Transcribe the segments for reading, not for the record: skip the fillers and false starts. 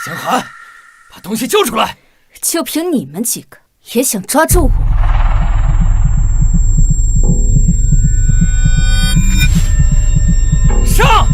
江寒，把东西交出来！就凭你们几个，也想抓住我？上！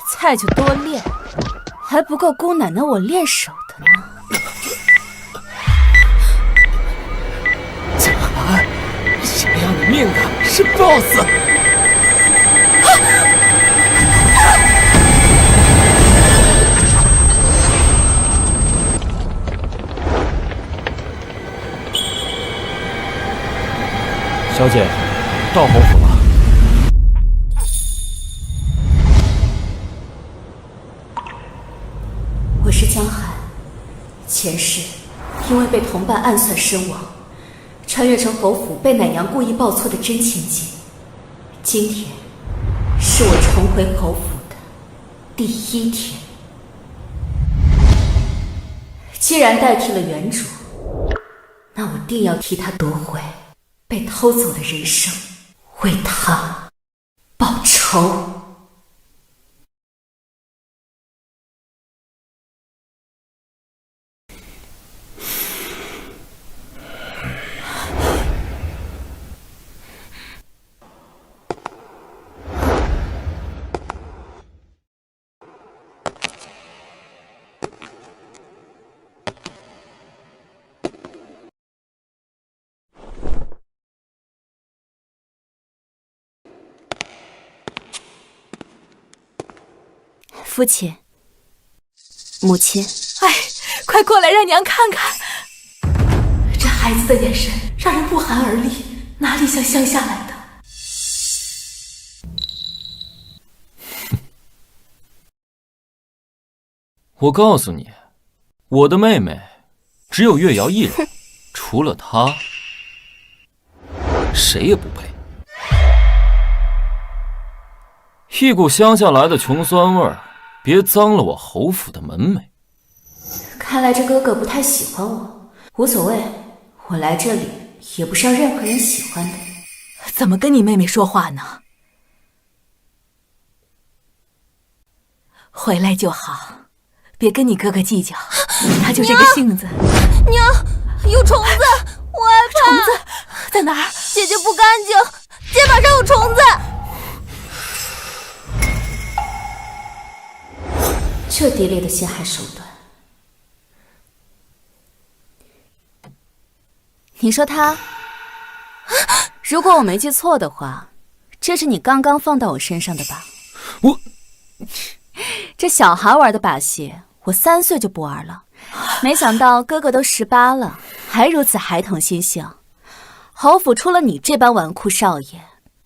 菜就多练，还不够姑奶奶我练手的呢。江寒，想要你命的是 BOSS。小姐，到侯府了。我是江寒，前世因为被同伴暗算身亡，穿越成侯府被奶娘故意报错的真情景。今天是我重回侯府的第1天。既然代替了原主，那我定要替他夺回被偷走的人生，为他报仇。父亲，母亲，哎，快过来，让娘看看。这孩子的眼神让人不寒而栗，哪里像乡下来的？我告诉你，我的妹妹只有月瑶一人，除了她，谁也不配。一股乡下来的穷酸味儿，别脏了我侯府的门楣。看来这哥哥不太喜欢我，无所谓，我来这里也不是让任何人喜欢的。怎么跟你妹妹说话呢？回来就好，别跟你哥哥计较，他就这个性子。娘，有虫子，我害怕。虫子在哪儿？姐姐不干净，肩膀上有虫子。这低劣的陷害手段，你说他？如果我没记错的话，这是你刚刚放到我身上的吧？我这小孩玩的把戏，我3岁就不玩了。没想到哥哥都18了，还如此孩童心性。侯府出了你这般纨绔少爷，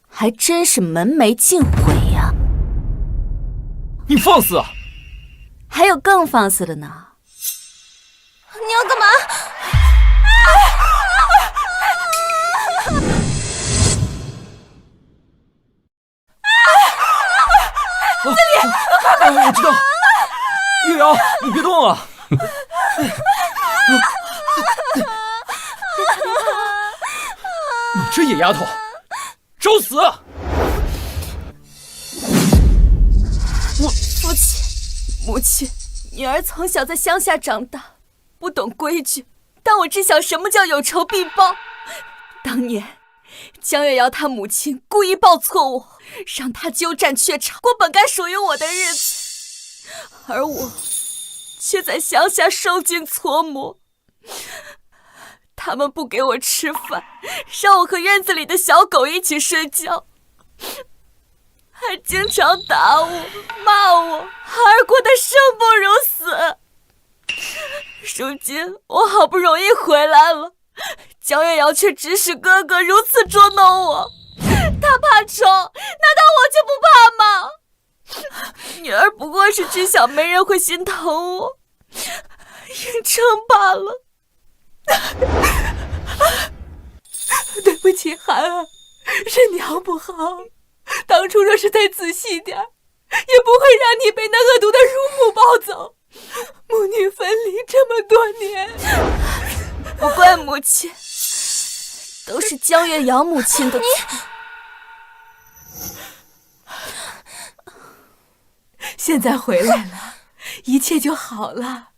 还真是门楣尽毁呀！你放肆啊！还有更放肆的呢！你要干嘛？这里，我知道。月瑶，你别动啊！你这野丫头，找死！父亲，母亲，女儿从小在乡下长大，不懂规矩，但我只想什么叫有仇必报。当年江月瑶她母亲故意报错我，让她鸠占鹊巢，过本该属于我的日子，而我却在乡下受尽搓磨。他们不给我吃饭，让我和院子里的小狗一起睡觉。还经常打我、骂我，孩儿过得生不如死。如今我好不容易回来了，江月瑶却指使哥哥如此捉弄我。他怕丑，难道我就不怕吗？女儿不过是只想没人会心疼我，硬撑罢了。对不起，涵儿，是娘不好。当初若是再仔细点，也不会让你被那恶毒的乳母抱走。母女分离这么多年，不怪母亲，都是江月瑶母亲的错。现在回来了，一切就好了。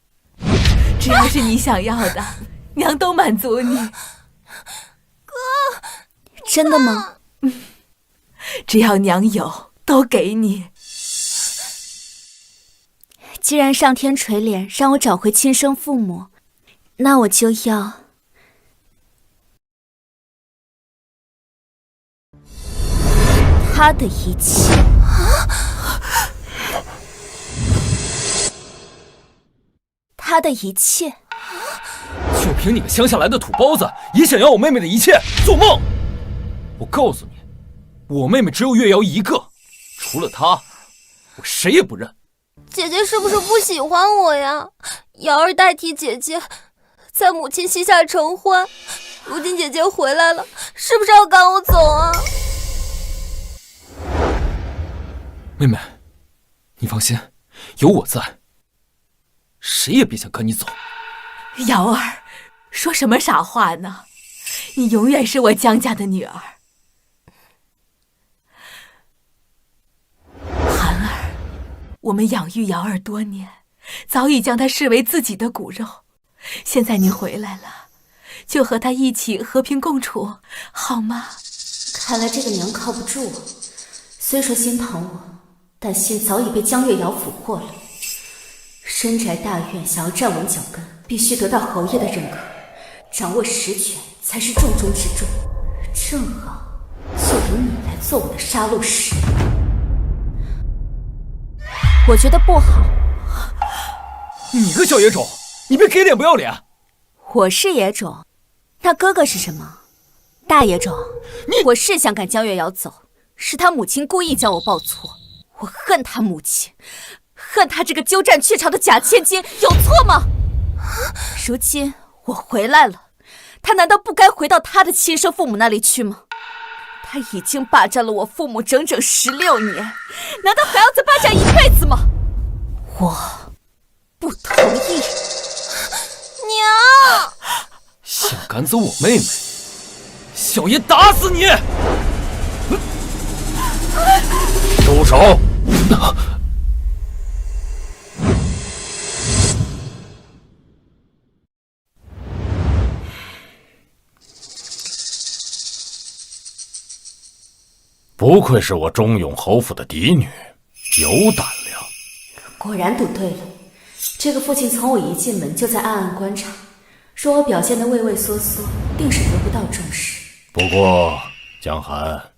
只要是你想要的，娘都满足你。哥，真的吗？只要娘有，都给你。既然上天垂怜，让我找回亲生父母，那我就要他的一切。他的一切。就凭你个乡下来的土包子，也想要我妹妹的一切？做梦！我告诉你，我妹妹只有月瑶一个，除了她，我谁也不认。姐姐是不是不喜欢我呀？瑶儿代替姐姐，在母亲膝下承欢。如今姐姐回来了，是不是要赶我走啊？妹妹，你放心，有我在，谁也别想赶你走。瑶儿，说什么傻话呢？你永远是我江家的女儿。涵儿，我们养育瑶儿多年，早已将她视为自己的骨肉。现在你回来了，就和她一起和平共处，好吗？看来这个娘靠不住我，虽说心疼我，但心早已被江月瑶俘获了。深宅大院想要站稳脚跟，必须得到侯爷的认可，掌握实权才是重中之重。正好就由你来做我的杀戮石。我觉得不好。你个小野种，你别给脸不要脸！我是野种，那哥哥是什么？大野种。我是想赶江月瑶走，是他母亲故意将我抱错。我恨他母亲，恨他这个鸠占鹊巢的假千金，有错吗？如今我回来了，他难道不该回到他的亲生父母那里去吗？他已经霸占了我父母整整16年，难道还要再霸占一辈子吗？我不同意。娘，想赶走我妹妹，小爷打死你！住手！不愧是我忠勇侯府的嫡女，有胆量。果然赌对了，这个父亲从我一进门就在暗暗观察，若我表现得畏畏缩缩，定是得不到重视。不过江寒，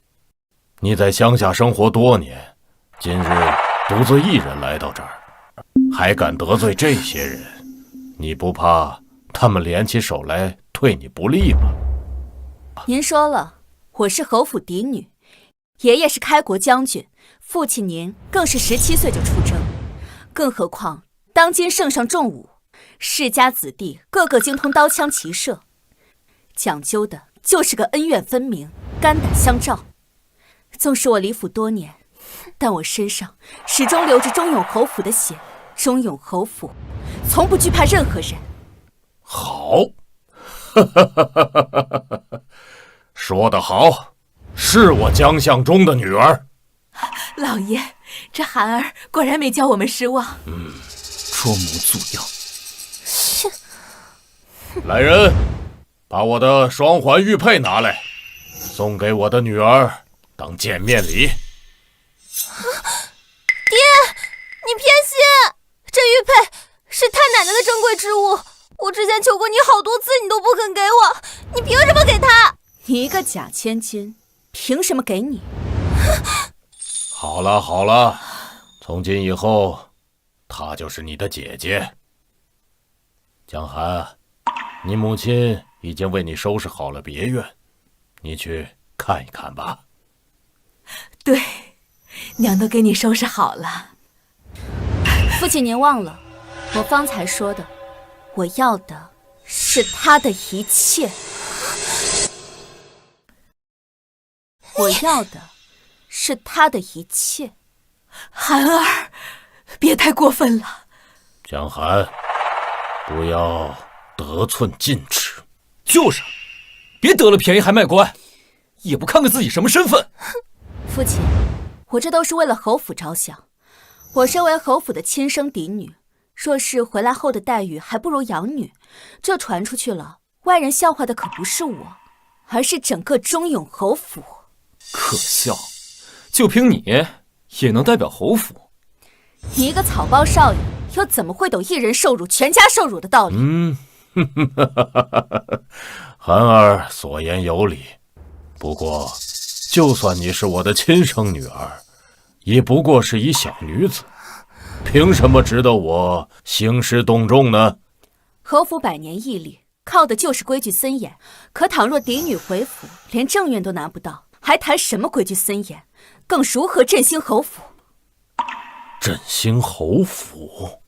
你在乡下生活多年，今日独自一人来到这儿，还敢得罪这些人，你不怕他们联起手来对你不利吗？您说了，我是侯府嫡女，爷爷是开国将军，父亲您更是17岁就出征，更何况当今圣上重武，世家子弟个个精通刀枪骑射，讲究的就是个恩怨分明，肝胆相照。纵使我离府多年，但我身上始终流着忠勇侯府的血，忠勇侯府从不惧怕任何人。好，说得好，是我江相中的女儿。老爷，这涵儿果然没叫我们失望。装模作样。来人，把我的双环玉佩拿来，送给我的女儿当见面礼。爹，你偏心！这玉佩是太奶奶的珍贵之物，我之前求过你好多次，你都不肯给我，你凭什么给她？你一个假千金，凭什么给你？好了好了，从今以后，她就是你的姐姐。江寒，你母亲已经为你收拾好了别院，你去看一看吧。对，娘都给你收拾好了。父亲，您忘了，我方才说的，我要的是他的一切。我要的是他的一切。寒儿，别太过分了。江寒，不要得寸进尺。就是，别得了便宜还卖乖，也不看看自己什么身份。父亲，我这都是为了侯府着想。我身为侯府的亲生嫡女，若是回来后的待遇还不如养女，这传出去了，外人笑话的可不是我，而是整个忠永侯府。可笑，就凭你也能代表侯府？你一个草包少爷，又怎么会懂一人受辱全家受辱的道理？寒儿所言有理，不过就算你是我的亲生女儿，也不过是一小女子，凭什么值得我兴师动众呢？侯府百年屹立，靠的就是规矩森严。可倘若嫡女回府，连正院都拿不到，还谈什么规矩森严？更如何振兴侯府？振兴侯府？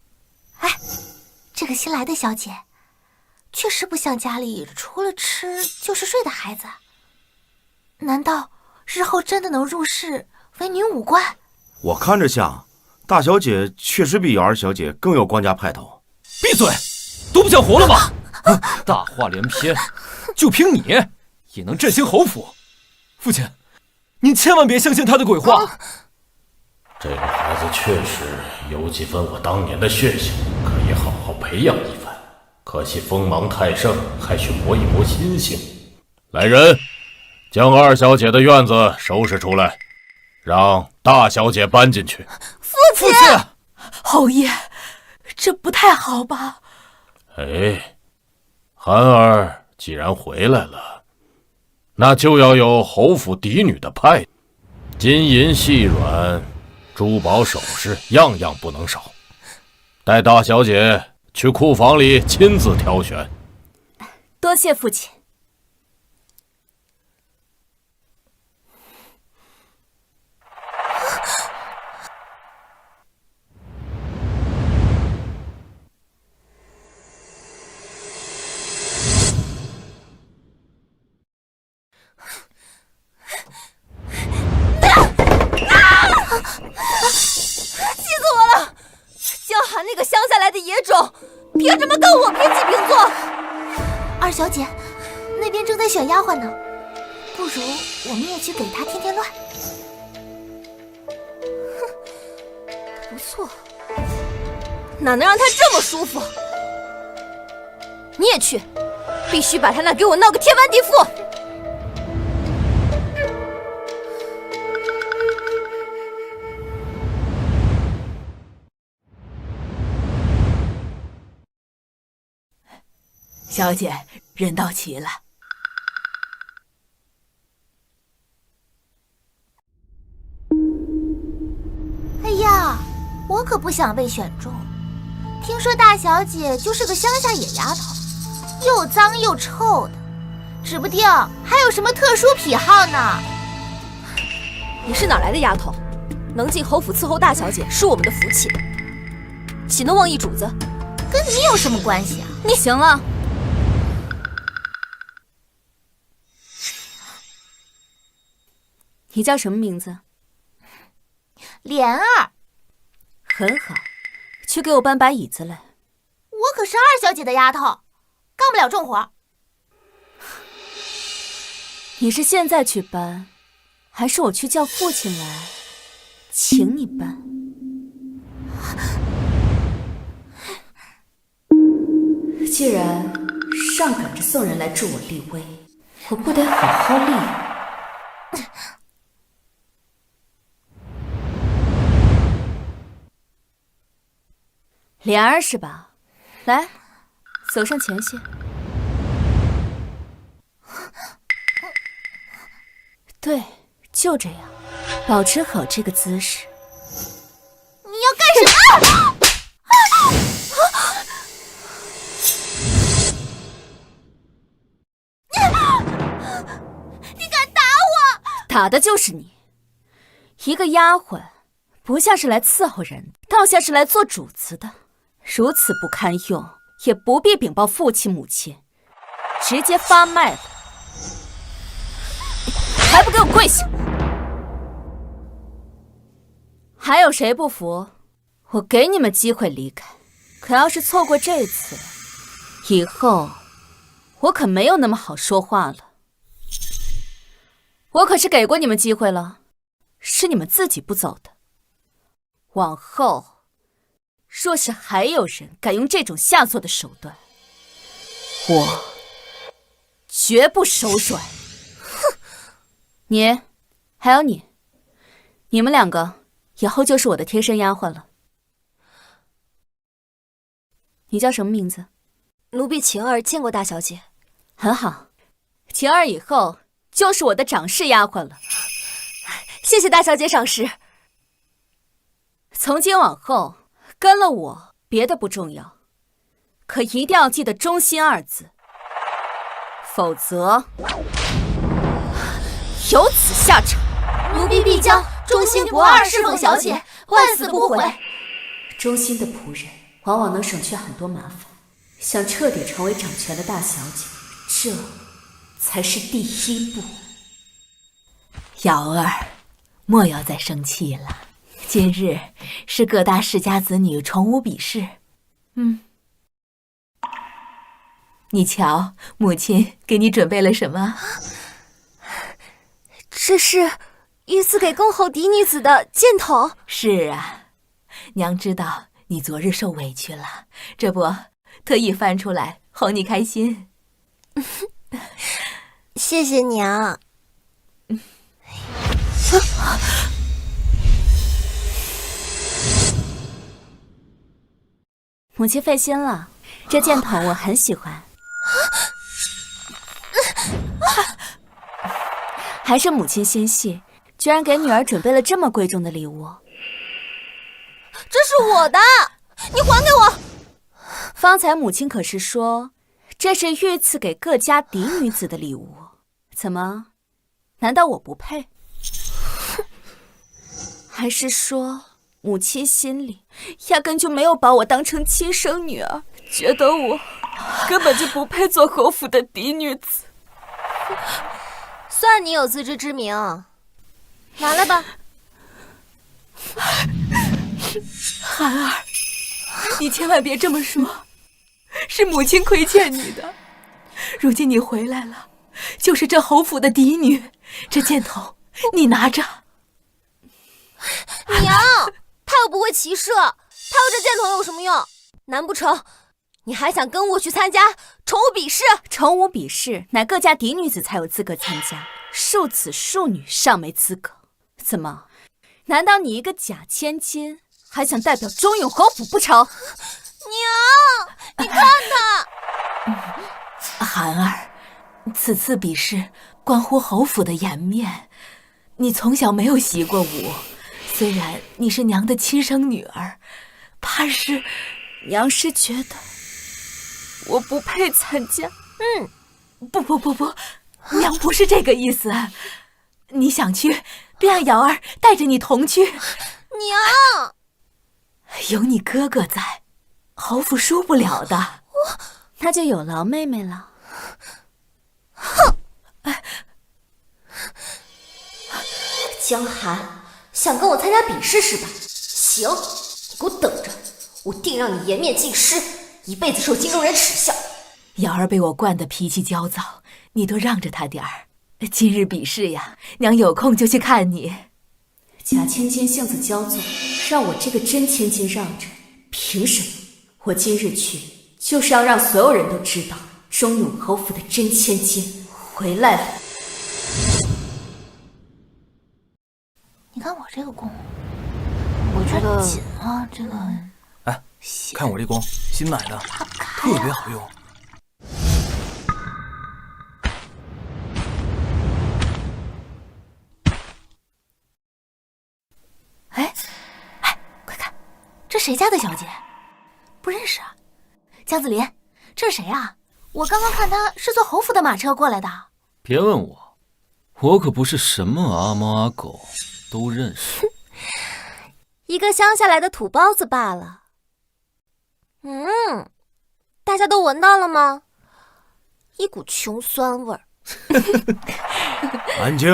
哎，这个新来的小姐，确实不像家里除了吃就是睡的孩子。难道日后真的能入仕为女武官？我看着像，大小姐确实比姚二小姐更有官家派头。闭嘴，都不想活了吗？大话连篇，就凭你也能振兴侯府？父亲，您千万别相信他的鬼话。这个孩子确实有几分我当年的血性，可以好好培养一番。可惜锋芒太盛，还需磨一磨心性。来人，将二小姐的院子收拾出来，让大小姐搬进去。父亲，侯爷，这不太好吧？哎，寒儿既然回来了，那就要有侯府嫡女的派，金银细软、珠宝首饰，样样不能少。带大小姐去库房里亲自挑选。多谢父亲。气死我了！江寒那个乡下来的野种，凭什么跟我平起平坐？二小姐，那边正在选丫鬟呢，不如我们也去给她添添乱。哼，不错，哪能让她这么舒服？你也去，必须把她那给我闹个天翻地覆！小姐，人到齐了。哎呀，我可不想被选中。听说大小姐就是个乡下野丫头，又脏又臭的，指不定还有什么特殊癖好呢。你是哪来的丫头？能进侯府伺候大小姐是我们的福气，岂能忘义主子？跟你有什么关系啊？你行了。你叫什么名字？莲儿。很好，去给我搬把椅子来。我可是二小姐的丫头，干不了重活。你是现在去搬，还是我去叫父亲来，请你搬？既然上赶着送人来助我立威，我不得好好立。莲儿是吧？来，走上前些。对，就这样。保持好这个姿势。你要干什么？你敢打我？打的就是你。一个丫鬟，不像是来伺候人，倒像是来做主子的。如此不堪用，也不必禀报父亲母亲，直接发卖了。还不给我跪下！还有谁不服？我给你们机会离开，可要是错过这次，以后我可没有那么好说话了。我可是给过你们机会了，是你们自己不走的。往后，若是还有人敢用这种下作的手段，我绝不手软。哼！你，还有你，你们两个以后就是我的贴身丫鬟了。你叫什么名字？奴婢晴儿见过大小姐。很好，晴儿以后就是我的掌事丫鬟了。谢谢大小姐赏识。从今往后，跟了我，别的不重要，可一定要记得忠心二字，否则有此下场。奴婢必将忠心不二侍奉小姐，万死不悔。忠心的仆人往往能省去很多麻烦，想彻底成为掌权的大小姐，这才是第一步。瑶儿，莫要再生气了。今日是各大世家子女重舞比试。你瞧，母亲给你准备了什么？这是御赐给恭候嫡女子的剑筒。是啊，娘知道你昨日受委屈了，这不特意翻出来哄你开心。谢谢娘。母亲费心了，这剑筒我很喜欢。还是母亲心细，居然给女儿准备了这么贵重的礼物。这是我的，你还给我！方才母亲可是说，这是御赐给各家嫡女子的礼物，怎么？难道我不配？还是说，母亲心里压根就没有把我当成亲生女儿，觉得我根本就不配做侯府的嫡女子？算你有自知之明，拿来吧。涵儿，你千万别这么说，是母亲亏欠你的。如今你回来了，就是这侯府的嫡女，这剑筒你拿着。娘，他又不会骑射，他有这剑筒有什么用？难不成你还想跟我去参加宠舞比试？宠舞比试乃各家嫡女子才有资格参加，庶子庶女尚没资格。怎么？难道你一个假千金还想代表忠永侯府不成？娘，你看他。涵儿，此次比试关乎侯府的颜面，你从小没有习过武，虽然你是娘的亲生女儿，怕是娘是觉得我不配参加。不，娘不是这个意思。你想去，便让瑶儿带着你同去。娘，有你哥哥在，侯府输不了的。那就有劳妹妹了。江寒，想跟我参加比试是吧？行，你给我等着，我定让你颜面尽失，一辈子受京中人耻笑。瑶儿被我惯得脾气焦躁，你多让着她点儿。今日比试呀，娘有空就去看你。假千金性子骄纵，让我这个真千金让着，凭什么？我今日去，就是要让所有人都知道，忠永侯府的真千金回来了。你看我这个弓，我觉得紧啊，这个。哎，看我这弓，新买的，特别好用。谁家的小姐？不认识啊。江子林，这是谁啊？我刚刚看他是坐侯府的马车过来的。别问我，我可不是什么阿猫阿狗都认识。一个乡下来的土包子罢了。大家都闻到了吗？一股穷酸味儿。安静，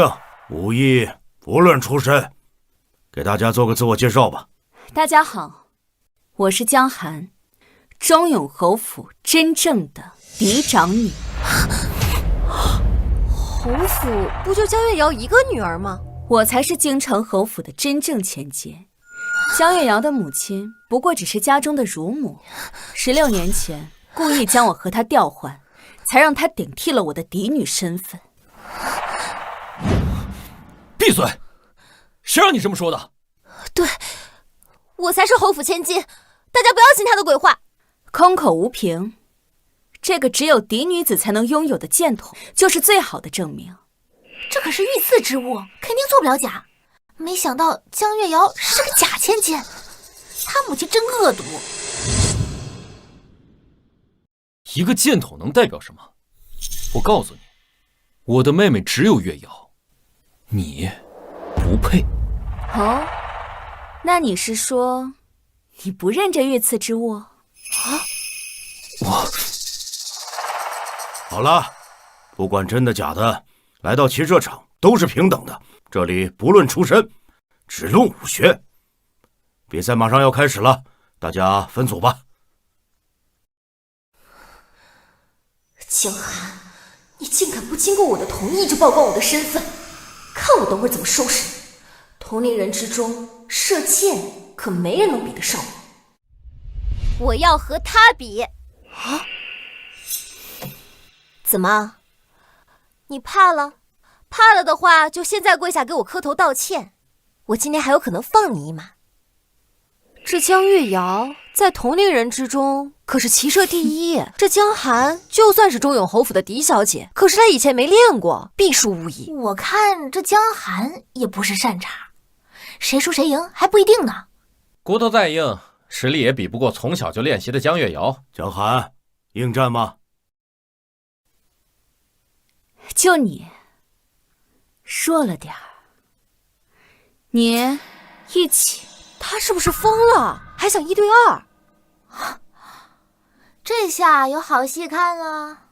无意不论出身，给大家做个自我介绍吧。大家好，我是江寒，忠永侯府真正的嫡长女。侯府不就江月瑶一个女儿吗？我才是京城侯府的真正千金。江月瑶的母亲不过只是家中的乳母，16年前故意将我和她调换，才让她顶替了我的嫡女身份。闭嘴！谁让你这么说的？对，我才是侯府千金，大家不要信他的鬼话。空口无凭，这个只有嫡女子才能拥有的剑筒，就是最好的证明。这可是御赐之物，肯定做不了假。没想到江月瑶是个假千金，她母亲真恶毒。一个剑筒能代表什么？我告诉你，我的妹妹只有月瑶，你不配。哦，那你是说你不认这御赐之物啊？好了，不管真的假的，来到骑射场都是平等的，这里不论出身，只论武学。比赛马上要开始了，大家分组吧。江寒，你竟敢不经过我的同意就曝光我的身份，看我等会儿怎么收拾你！同龄人之中，射箭可没人能比得上我。我要和他比。啊？怎么？你怕了？怕了的话，就现在跪下给我磕头道歉。我今天还有可能放你一马。这江月瑶在同龄人之中可是骑射第一，这江寒就算是忠永侯府的嫡小姐，可是她以前没练过，必输无疑。我看这江寒也不是善茬，谁输谁赢还不一定呢。骨头再硬，实力也比不过从小就练习的江月瑶。江寒，应战吗？就你弱了点儿，你一起。他是不是疯了？还想1对2？这下有好戏看了。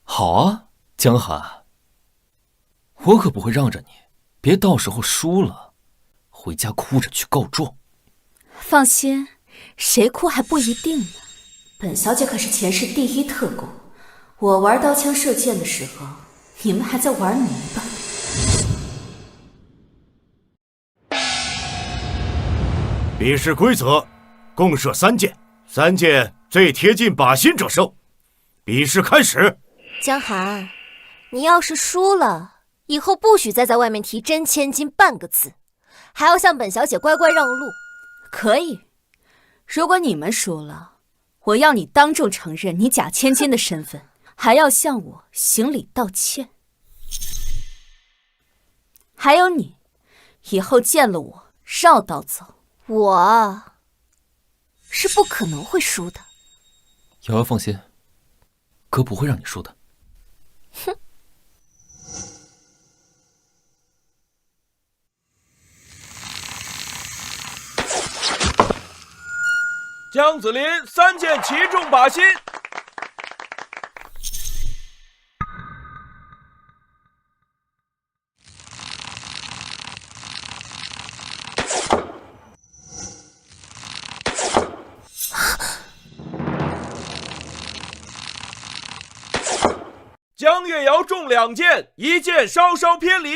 好啊，江寒，我可不会让着你，别到时候输了，回家哭着去告状。放心，谁哭还不一定呢。本小姐可是前世第一特工，我玩刀枪射箭的时候，你们还在玩泥巴。比试规则：共射3箭，3箭最贴近靶心者胜。比试开始。江寒，你要是输了，以后不许再在外面提真千金半个字，还要向本小姐乖乖让路。可以，如果你们输了，我要你当众承认你假千金的身份，还要向我行礼道歉。还有你，以后见了我绕道走。我是不可能会输的。瑶瑶放心，哥不会让你输的。哼。江子林3箭齐中靶心。江月瑶中2箭，1箭稍稍偏离。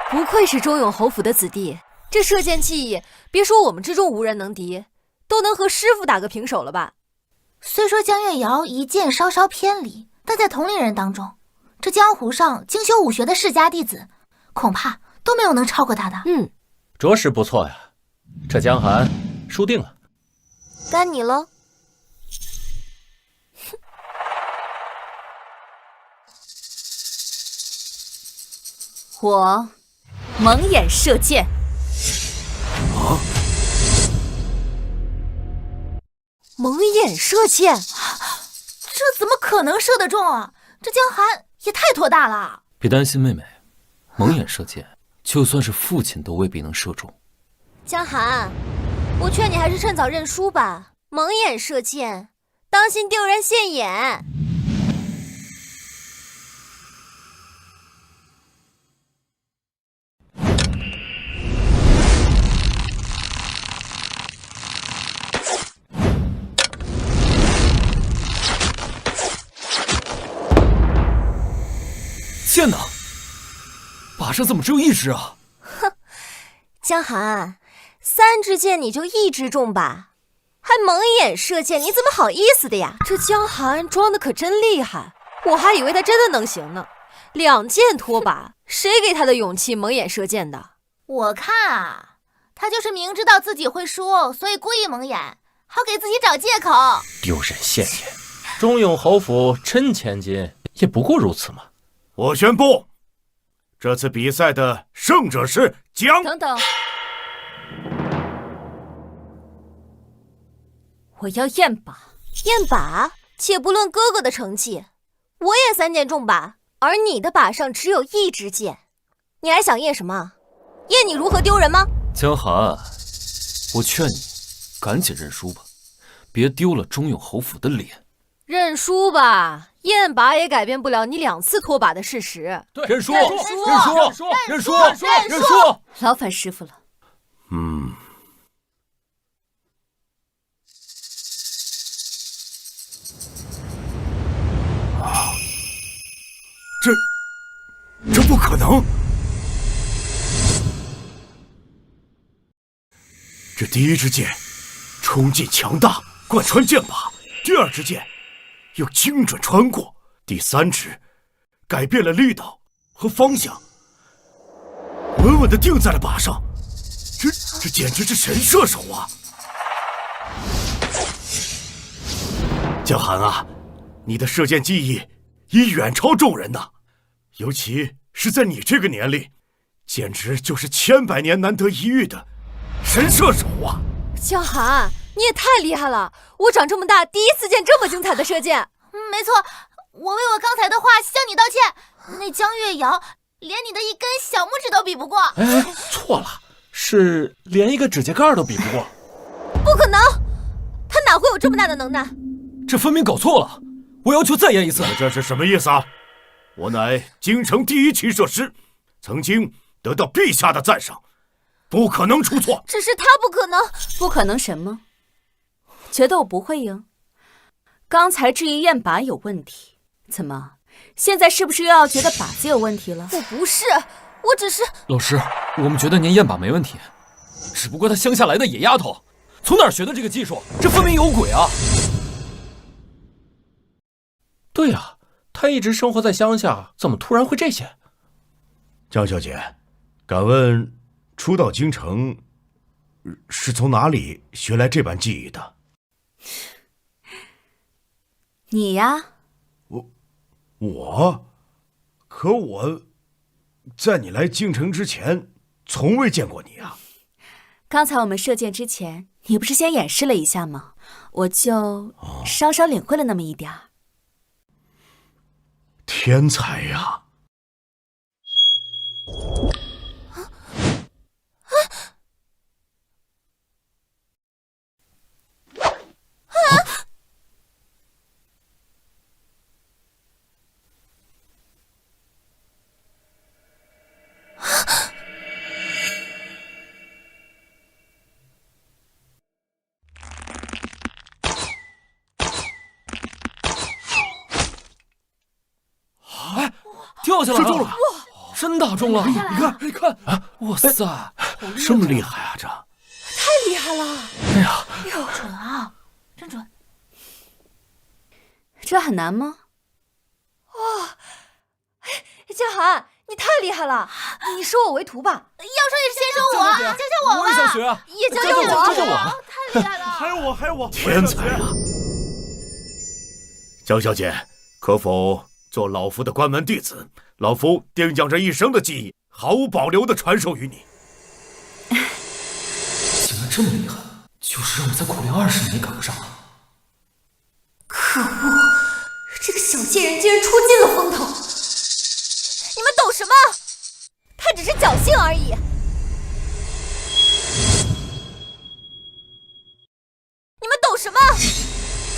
不愧是忠永侯府的子弟，这射箭技艺，别说我们之中无人能敌，都能和师傅打个平手了吧？虽说江月瑶1箭稍稍偏离，但在同龄人当中，这江湖上精修武学的世家弟子，恐怕都没有能超过他的。着实不错呀，这江寒输定了。该你了。我蒙眼射箭。蒙眼射箭，这怎么可能射得中啊？这江寒也太托大了。别担心，妹妹，蒙眼射箭，就算是父亲都未必能射中。江寒，我劝你还是趁早认输吧。蒙眼射箭，当心丢人现眼。箭呢？靶上怎么只有一支啊？哼，江寒，3支箭你就1支中吧，还蒙眼射箭，你怎么好意思的呀？这江寒装的可真厉害，我还以为他真的能行呢。2箭脱靶，谁给他的勇气蒙眼射箭的？我看啊，他就是明知道自己会输，所以故意蒙眼，好给自己找借口。丢人现眼，忠勇侯府真千金，也不过如此嘛。我宣布，这次比赛的胜者是江。等等，我要验靶。验靶？且不论哥哥的成绩，我也3箭中靶，而你的靶上只有1支箭，你还想验什么？验你如何丢人吗？江寒，我劝你赶紧认输吧，别丢了忠勇侯府的脸。认输吧，验靶也改变不了你2次脱靶的事实。对，认输，认输，认输，认输。劳烦师傅了。这不可能！这第1支箭冲劲强大，贯穿箭靶；第2支箭又精准穿过，第3支改变了力道和方向，稳稳地定在了靶上。这简直是神射手啊！江寒啊，你的射箭技艺已远超众人呐，尤其是在你这个年龄，简直就是千百年难得一遇的神射手啊！江寒，你也太厉害了！我长这么大第一次见这么精彩的射箭。没错，我为我刚才的话向你道歉。那江月瑶连你的一根小拇指都比不过。哎，错了，是连一个指甲盖都比不过。不可能，他哪会有这么大的能耐？这分明搞错了，我要求再验一次。这是什么意思啊？我乃京城第1骑射师，曾经得到陛下的赞赏，不可能出错。只是他不可能。不可能什么？觉得我不会赢？刚才质疑验靶有问题，怎么现在是不是又要觉得靶子有问题了？我不是，我只是……老师，我们觉得您验靶没问题，只不过她乡下来的野丫头，从哪儿学的这个技术？这分明有鬼啊！对呀，她一直生活在乡下，怎么突然会这些？江小姐，敢问初到京城是从哪里学来这般技艺的？你呀？我？可我在你来京城之前，从未见过你啊。刚才我们射箭之前，你不是先演示了一下吗？我就稍稍领会了那么一点儿。天才呀！掉下来了！射中了！真打中了！你看，你看啊！哇塞，这么厉害啊！这太厉害了！哎呀，准啊，真准！这很难吗？江寒，你太厉害了！你收我为徒吧！要收也是先收我，教教我吧！我也想学啊！也教教我！教教我！太厉害了！还有我！天才啊！江小姐，可否做老夫的关门弟子？老夫定将这一生的技艺毫无保留地传授于你。这么厉害，就是让我再苦练20年也赶不上啊！可恶，这个小贱人竟然出尽了风头！你们懂什么？他只是侥幸而已。你们懂什么？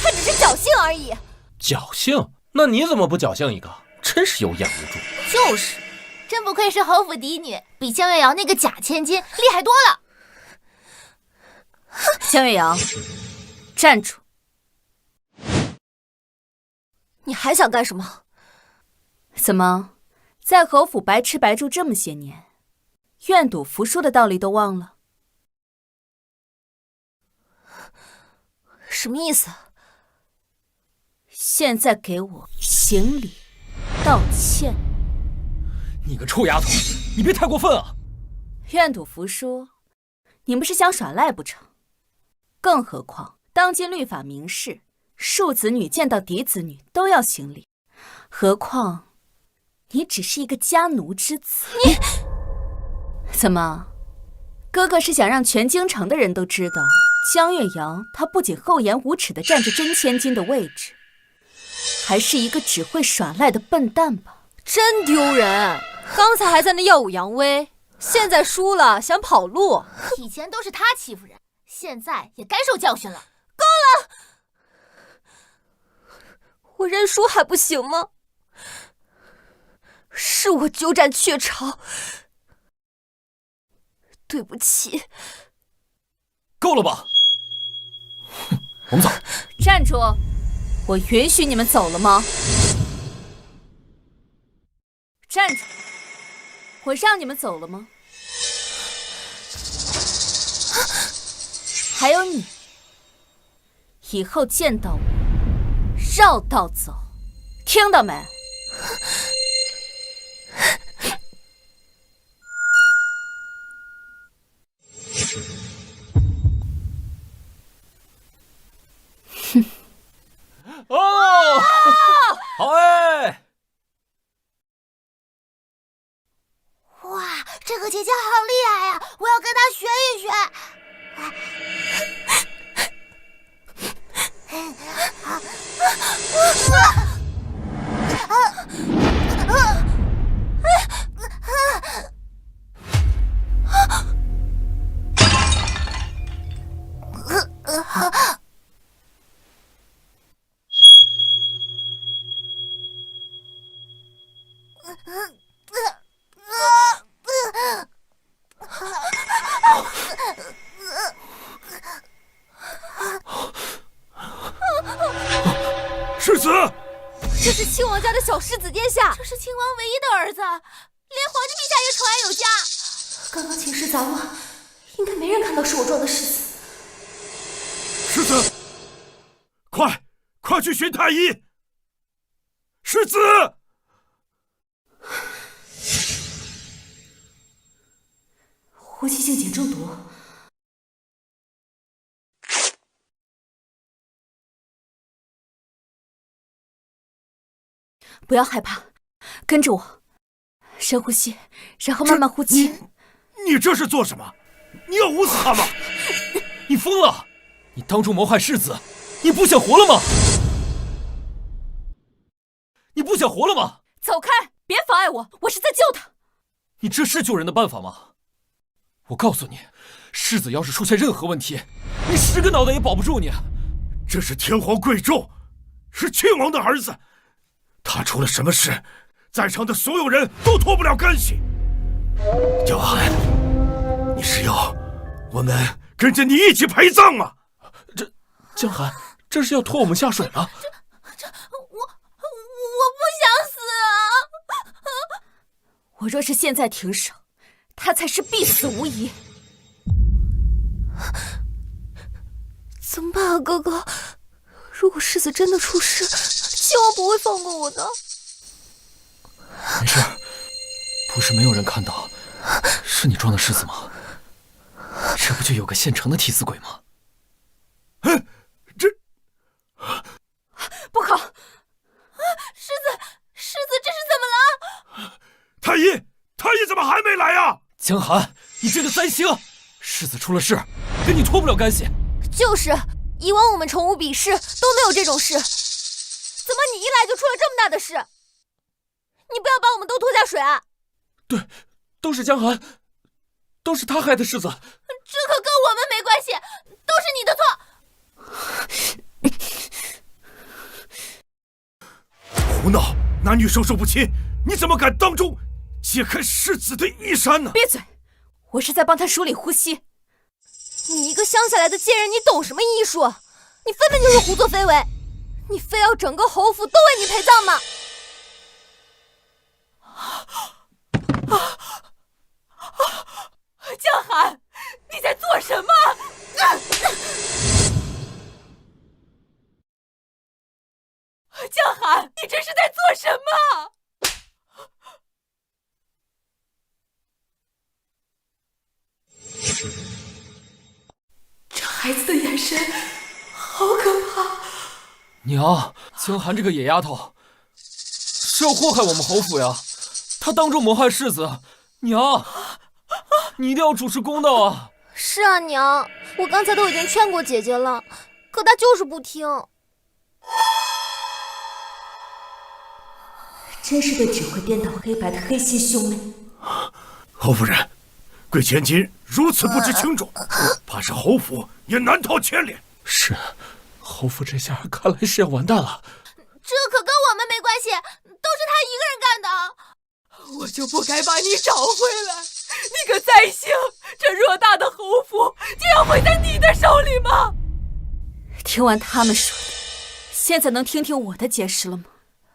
他只是侥幸而已。侥幸？那你怎么不侥幸一个？真是有眼无珠。就是，真不愧是侯府嫡女，比江月瑶那个假千金厉害多了。江月瑶，站住！你还想干什么？怎么，在侯府白吃白住这么些年，愿赌服输的道理都忘了？什么意思？现在给我行礼道歉！你个臭丫头，你别太过分啊！愿赌服输，你不是想耍赖不成？更何况当今律法明示，庶子女见到嫡子女都要行礼，何况你只是一个家奴之子。你怎么，哥哥是想让全京城的人都知道，江月瑶她不仅厚颜无耻地占着真千金的位置，还是一个只会耍赖的笨蛋吧？真丢人！刚才还在那耀武扬威，现在输了想跑路。以前都是他欺负人，现在也该受教训了。够了！我认输还不行吗？是我鸠占鹊巢，对不起。够了吧？我们走。站住！我允许你们走了吗？站住！我让你们走了吗？还有你，以后见到我，绕道走，听到没？哦，好哎！哇，这个姐姐好厉害呀！我要跟她学一学。世子，这是亲王家的小世子殿下，这是亲王唯一的儿子，连皇帝陛下也宠爱有加。刚刚寝室杂乱，应该没人看到是我撞的世子。世子，快去寻太医！世子，呼吸性碱中毒。不要害怕，跟着我，深呼吸，然后慢慢呼气。你这是做什么？你要捂死他吗？你疯了！你当众谋害世子，你不想活了吗？你不想活了吗？走开，别妨碍我，我是在救他。你这是救人的办法吗？我告诉你，世子要是出现任何问题，你10个脑袋也保不住你。这是天皇贵胄，是亲王的儿子，他出了什么事，在场的所有人都脱不了干系。江寒，你是要我们跟着你一起陪葬吗？江寒，这是要拖我们下水了。我不想死啊！我若是现在停手，他才是必死无疑。怎么办啊，哥哥？如果世子真的出事，亲王不会放过我的。没事，不是没有人看到，是你撞的世子吗？这不就有个现成的替死鬼吗？不可！世子这是怎么了？太医怎么还没来啊？江寒，你这个灾星，世子出了事，跟你脱不了干系。就是，以往我们崇武比试都没有这种事，怎么你一来就出了这么大的事？你不要把我们都拖下水啊！对，都是江寒，都是他害的世子。这可跟我们没关系，都是你的错。胡闹！男女授受不亲，你怎么敢当众揭开世子的衣衫呢？闭嘴！我是在帮他梳理呼吸。你一个乡下来的贱人，你懂什么艺术？你分明就是胡作非为！你非要整个侯府都为你陪葬吗？江寒，你在做什么？江寒，你这是在做什么？这孩子的眼神好可怕！娘，江寒这个野丫头是要祸害我们侯府呀！她当众谋害世子，娘，你一定要主持公道啊！是啊，娘，我刚才都已经劝过姐姐了，可她就是不听。真是个只会颠倒黑白的黑心兄妹。侯夫人，贵千金如此不知轻重，怕是侯府也难逃牵连。是，侯府这下看来是要完蛋了。这可跟我们没关系，都是他一个人干的。我就不该把你找回来！你个灾星，这偌大的侯府就要毁在你的手里吗？听完他们说的，现在能听听我的解释了吗？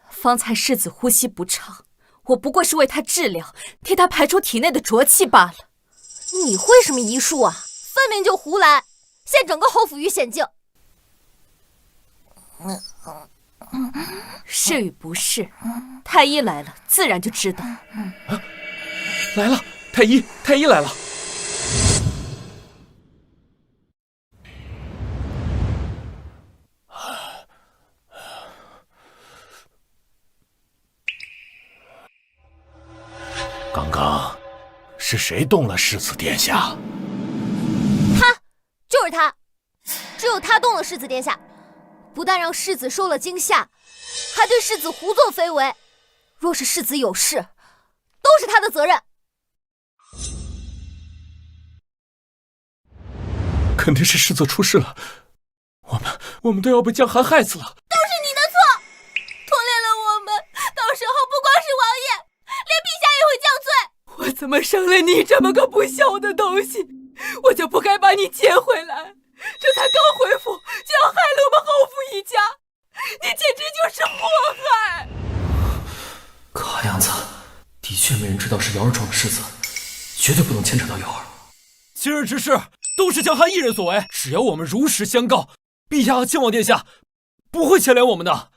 方才世子呼吸不畅，我不过是为他治疗，替他排出体内的浊气罢了。你会什么医术啊？分明就胡来，陷整个侯府于险境。是与不是，太医来了，自然就知道。来了，太医来了。刚刚是谁动了世子殿下？他，就是他，只有他动了世子殿下，不但让世子受了惊吓，还对世子胡作非为。若是世子有事，都是他的责任。肯定是世子出事了，我们都要被江寒害死了。都是你的错，拖累了我们，到时候不光是王爷，连陛下也会降罪。我怎么生了你这么个不孝的东西？我就不该把你接回来。这才刚回府，就要害了我们侯府一家，你简直就是祸害！看样子，的确没人知道是瑶儿撞了世子，绝对不能牵扯到瑶儿。今日之事都是江寒一人所为，只要我们如实相告，陛下和亲王殿下不会牵连我们的。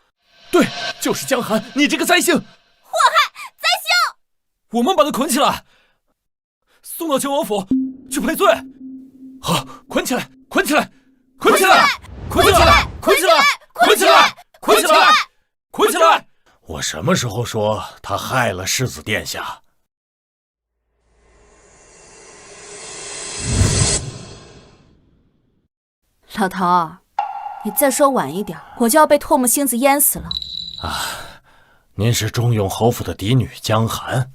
对，就是江寒，你这个灾星！祸害，灾星！我们把他捆起来，送到亲王府去赔罪。好，捆起来，捆起来，捆起来，捆起来，捆起来，捆起来，捆起来，捆起来！我什么时候说他害了世子殿下？老头，你再说晚一点，我就要被唾沫星子淹死了。您是中永侯府的嫡女江寒。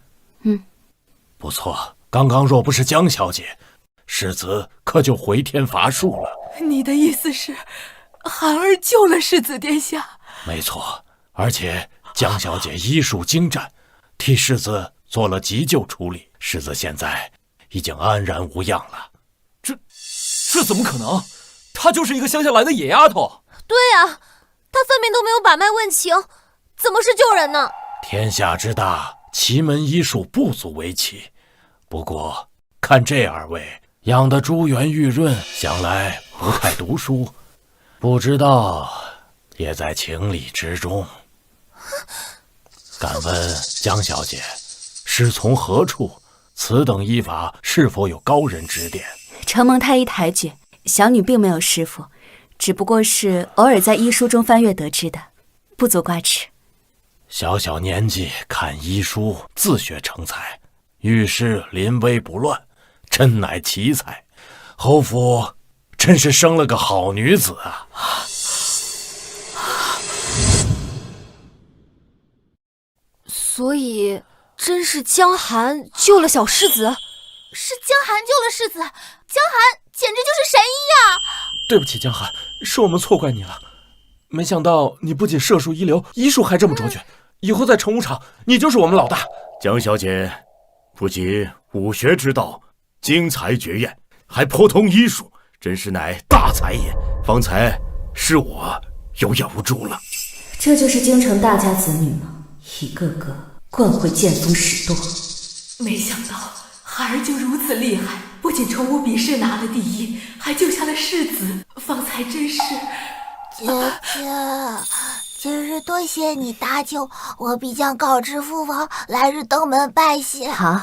不错，刚刚若不是江小姐，世子可就回天乏术了。你的意思是，寒儿救了世子殿下？没错，而且江小姐医术精湛，替世子做了急救处理，世子现在已经安然无恙了。这怎么可能？她就是一个乡下来的野丫头。对啊，她分明都没有把脉问情，怎么是救人呢？天下之大，奇门医术不足为奇。不过看这二位养得珠圆玉润，想来不太读书，不知道也在情理之中。敢问江小姐，师从何处？此等医法是否有高人指点？承蒙太医抬举，小女并没有师傅，只不过是偶尔在医书中翻阅得知的，不足挂齿。小小年纪看医书，自学成才，遇事临危不乱，真乃奇才。侯府真是生了个好女子啊！所以，真是江寒救了小世子？是江寒救了世子，江寒简直就是神医呀！对不起，江寒，是我们错怪你了。没想到你不仅射术一流，医术还这么卓绝，以后在成武场，你就是我们老大。江小姐，不仅武学之道精才绝艳，还颇通医术，真是乃大才也。方才是我有眼无珠了。这就是京城大家子女吗？一个个惯会见风使舵。没想到孩儿就如此厉害，不仅重武比试拿了第一，还救下了世子，方才真是……姐姐，今日多谢你搭救，我必将告知父王，来日登门拜谢。好。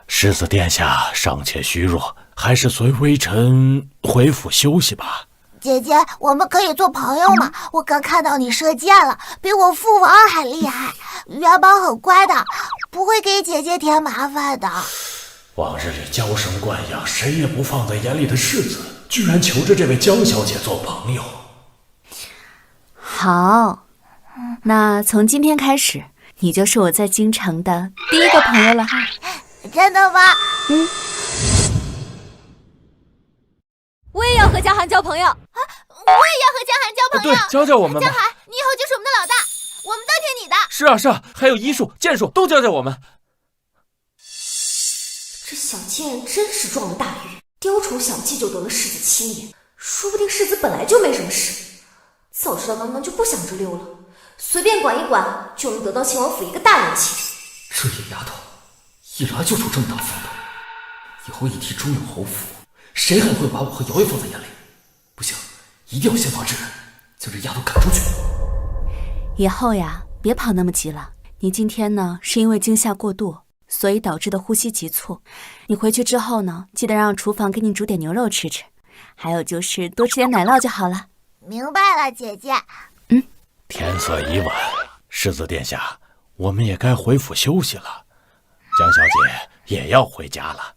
世子殿下尚且虚弱，还是随微臣回府休息吧。姐姐，我们可以做朋友吗？我刚看到你射箭了，比我父王还厉害。元宝很乖的，不会给姐姐添麻烦的。往日里娇生惯养，谁也不放在眼里的世子，居然求着这位江小姐做朋友。好，那从今天开始，你就是我在京城的第一个朋友了。真的吗？我也要和江寒交朋友啊！我也要和江寒交朋友。对，教教我们吧。江寒，你以后就是我们的老大，我们都听你的。是啊，是啊，还有医术、剑术都教教我们。这小剑真是撞了大运，雕虫小技就得了世子7年，说不定世子本来就没什么事。早知道刚刚就不想着溜了，随便管一管就能得到亲王府一个大人气。这野丫头一来就出这么大风头，以后一提中永侯府，谁还会把我和姚爷放在眼里？不行，一定要先发制人，将这丫头赶出去。以后呀，别跑那么急了。你今天呢，是因为惊吓过度，所以导致的呼吸急促。你回去之后呢，记得让厨房给你煮点牛肉吃吃，还有就是多吃点奶酪就好了。明白了，姐姐。天色已晚，世子殿下，我们也该回府休息了。江小姐也要回家了。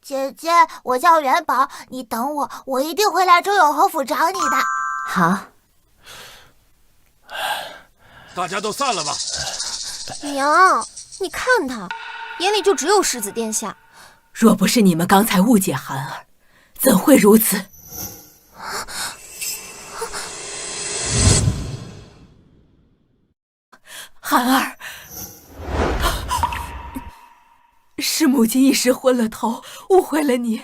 姐姐，我叫元宝，你等我，我一定会来周永侯府找你的。好。大家都散了吧。娘，你看他，眼里就只有世子殿下。若不是你们刚才误解寒儿，怎会如此？寒儿，是母亲一时昏了头，误会了你，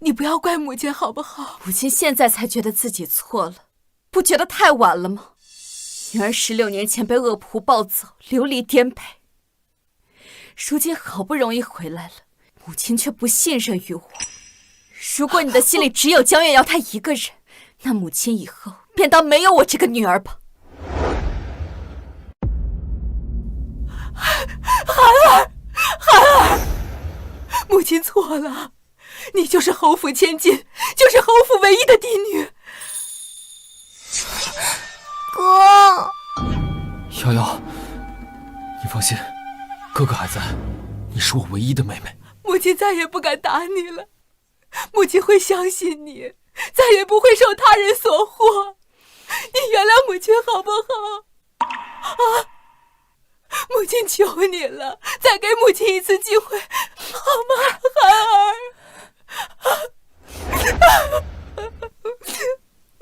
你不要怪母亲好不好？母亲现在才觉得自己错了，不觉得太晚了吗？女儿16年前被恶仆抱走，流离颠沛，如今好不容易回来了，母亲却不信任于我。如果你的心里只有江月瑶她一个人，那母亲以后便当没有我这个女儿吧。寒儿，母亲错了，你就是侯府千金，就是侯府唯一的嫡女。哥，瑶瑶，你放心，哥哥还在，你是我唯一的妹妹。母亲再也不敢打你了，母亲会相信你，再也不会受他人所惑。你原谅母亲好不好？啊！母亲求你了，再给母亲一次机会，好吗，寒儿？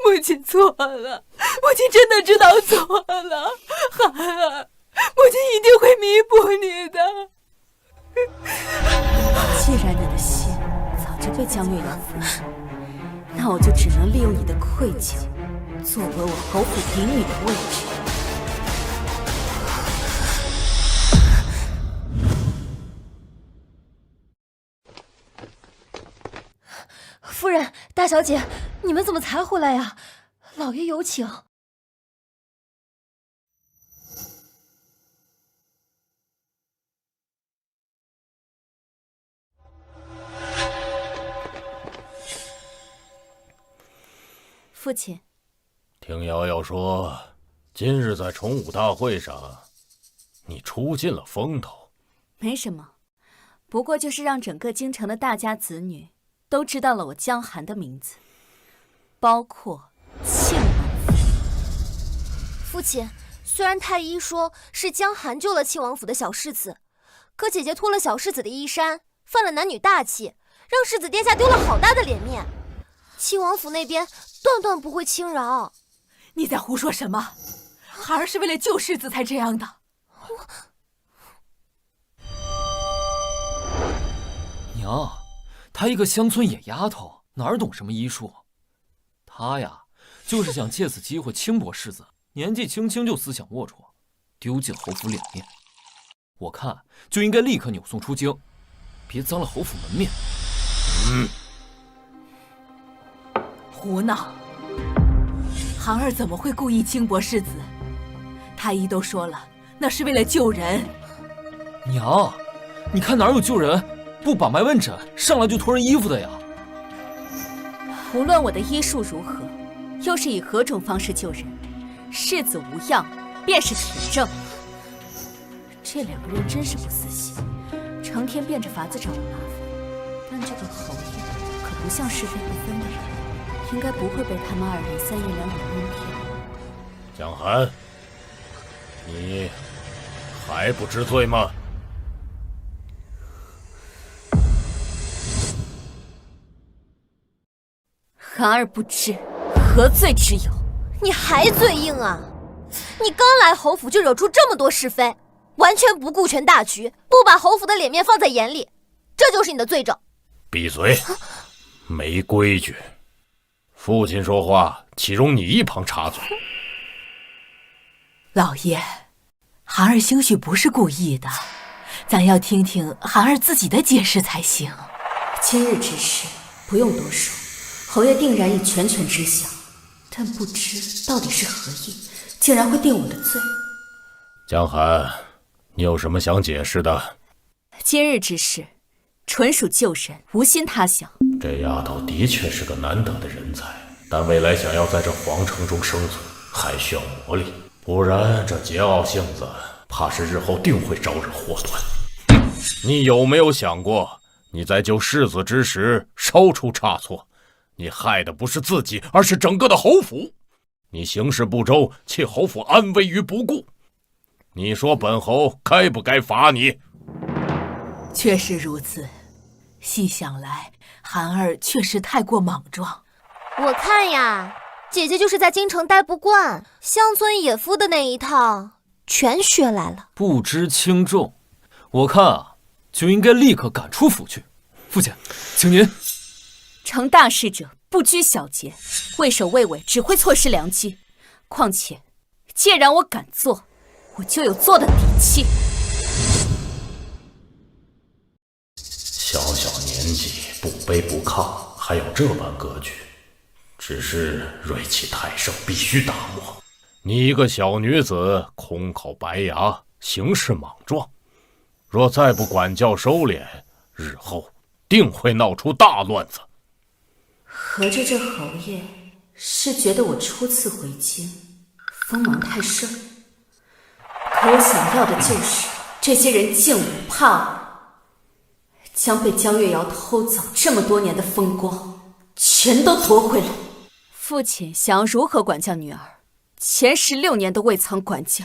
母亲错了，母亲真的知道错了，寒儿，母亲一定会弥补你的。既然你的心早就被江月瑶俘虏，那我就只能利用你的愧疚，作为我侯府嫡女的位置。夫人，大小姐，你们怎么才回来呀？老爷有请。父亲，听瑶瑶说，今日在重武大会上，你出尽了风头。没什么，不过就是让整个京城的大家子女都知道了我江寒的名字，包括庆王府。父亲，虽然太医说是江寒救了庆王府的小世子，可姐姐脱了小世子的衣衫，犯了男女大忌，让世子殿下丢了好大的脸面。庆王府那边断断不会轻饶。你在胡说什么？孩儿是为了救世子才这样的。娘，她一个乡村野丫头，哪懂什么医术？她呀，就是想借此机会轻薄世子，年纪轻轻就思想龌龊，丢尽侯府脸面。我看就应该立刻扭送出京，别脏了侯府门面。胡闹！寒儿怎么会故意轻薄世子？太医都说了，那是为了救人。娘，你看哪有救人不把脉问诊，上来就脱人衣服的呀？无论我的医术如何，又是以何种方式救人，世子无恙便是铁证。这两个人真是不死心，成天变着法子找我麻烦。但这个侯爷可不像是非不分的人，应该不会被他们二人三言两语蒙骗。江寒，你还不知罪吗？寒儿不知，何罪之有？你还嘴硬啊！你刚来侯府就惹出这么多是非，完全不顾全大局，不把侯府的脸面放在眼里，这就是你的罪证。闭嘴！没规矩！父亲说话，岂容你一旁插嘴？老爷，寒儿兴许不是故意的，咱要听听寒儿自己的解释才行。今日之事不用多说，侯爷定然已全知晓，但不知到底是何意，竟然会定我的罪。江寒，你有什么想解释的？今日之事纯属救人，无心他想。这丫头的确是个难得的人才，但未来想要在这皇城中生存，还需要磨砺，不然这桀骜性子，怕是日后定会招惹祸端。你有没有想过，你在救世子之时稍出差错，你害的不是自己，而是整个的侯府。你行事不周，弃侯府安危于不顾。你说本侯该不该罚你？确实如此，细想来，寒儿确实太过莽撞。我看呀，姐姐就是在京城待不惯，乡村野夫的那一套全学来了。不知轻重，我看啊，就应该立刻赶出府去。父亲，请您。成大事者不拘小节，畏首畏尾只会错失良机。况且，既然我敢做，我就有做的底气。小小年纪，不卑不亢，还有这般格局，只是锐气太盛，必须打磨。你一个小女子，空口白牙，行事莽撞，若再不管教收敛，日后定会闹出大乱子。合着这侯爷是觉得我初次回京，锋芒太盛，可我想要的就是这些人敬我怕我。将被江月瑶偷走这么多年的风光全都夺回来。父亲想要如何管教女儿，前16年都未曾管教，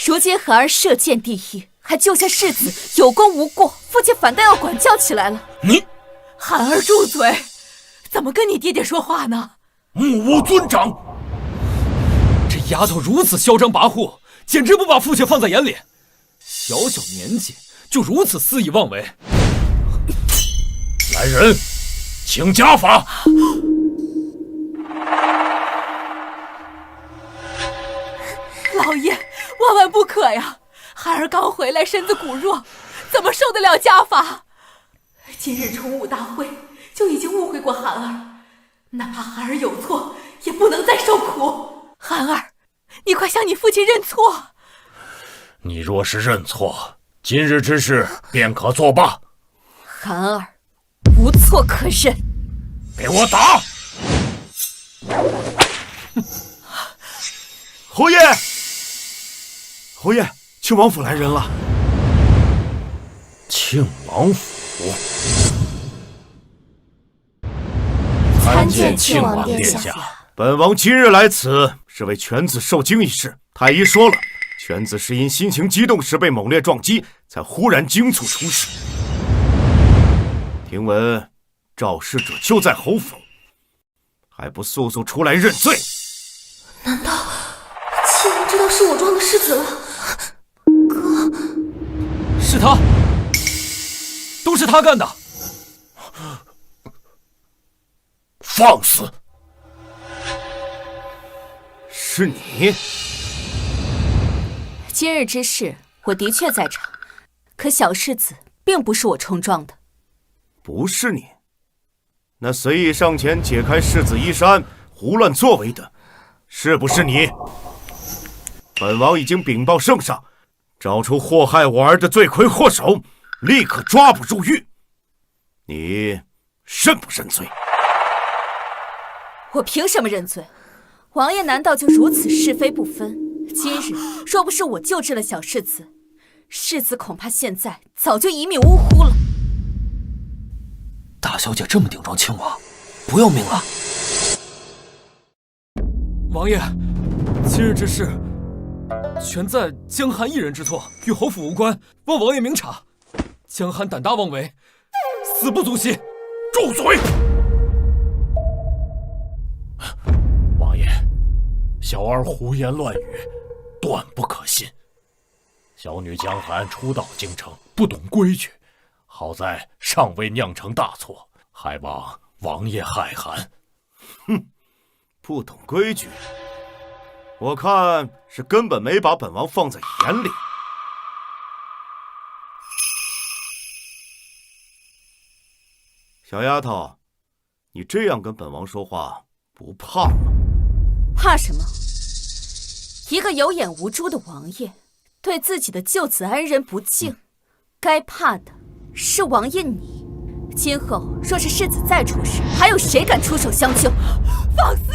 如今寒儿射箭第一，还救下世子，有功无过，父亲反倒要管教起来了。你寒儿住嘴！怎么跟你爹爹说话呢？目无尊长！这丫头如此嚣张跋扈，简直不把父亲放在眼里。小小年纪就如此肆意妄为。来人，请家法！老爷，万万不可呀！孩儿刚回来，身子骨弱，怎么受得了家法？今日崇武大会就已经误会过寒儿，哪怕寒儿有错，也不能再受苦。寒儿，你快向你父亲认错！你若是认错，今日之事便可作罢。寒儿无错可忍，给我打！侯爷，侯爷，庆王府来人了。庆庆王府。参见庆王殿下。本王今日来此，是为犬子受惊一事。太医说了，犬子是因心情激动时被猛烈撞击，才忽然惊猝出事。听闻肇事者就在侯府，还不速速出来认罪？难道庆王知道是我撞的世子了？哥，是他，都是他干的。放肆！是你？今日之事，我的确在场，可小世子并不是我冲撞的。不是你？那随意上前解开世子衣衫、胡乱作为的，是不是你？本王已经禀报圣上，找出祸害我儿的罪魁祸首，立刻抓捕入狱。你认不认罪？我凭什么认罪？王爷难道就如此是非不分？今日若不是我救治了小世子，世子恐怕现在早就一命呜呼了。大小姐这么顶撞亲王，不要命了？王爷，今日之事全在江寒一人之错，与侯府无关，望王爷明察。江寒胆大妄为，死不足惜。住嘴！王爷，小儿胡言乱语，断不可信。小女江寒初到京城，不懂规矩，好在尚未酿成大错，还望王爷海涵。哼，不懂规矩，我看是根本没把本王放在眼里。小丫头，你这样跟本王说话，不怕吗？怕什么？一个有眼无珠的王爷，对自己的救子恩人不敬，该怕的是王爷你。今后若是世子再出事，还有谁敢出手相救？放肆！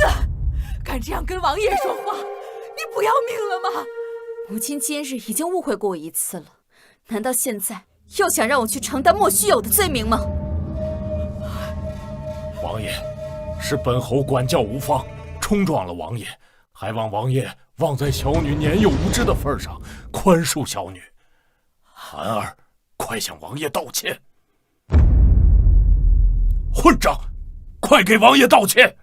敢这样跟王爷说话，你不要命了吗？母亲今日已经误会过我一次了，难道现在又想让我去承担莫须有的罪名吗？王爷，是本侯管教无方，冲撞了王爷，还望王爷望在小女年幼无知的份上，宽恕小女。寒儿，快向王爷道歉！混账，快给王爷道歉！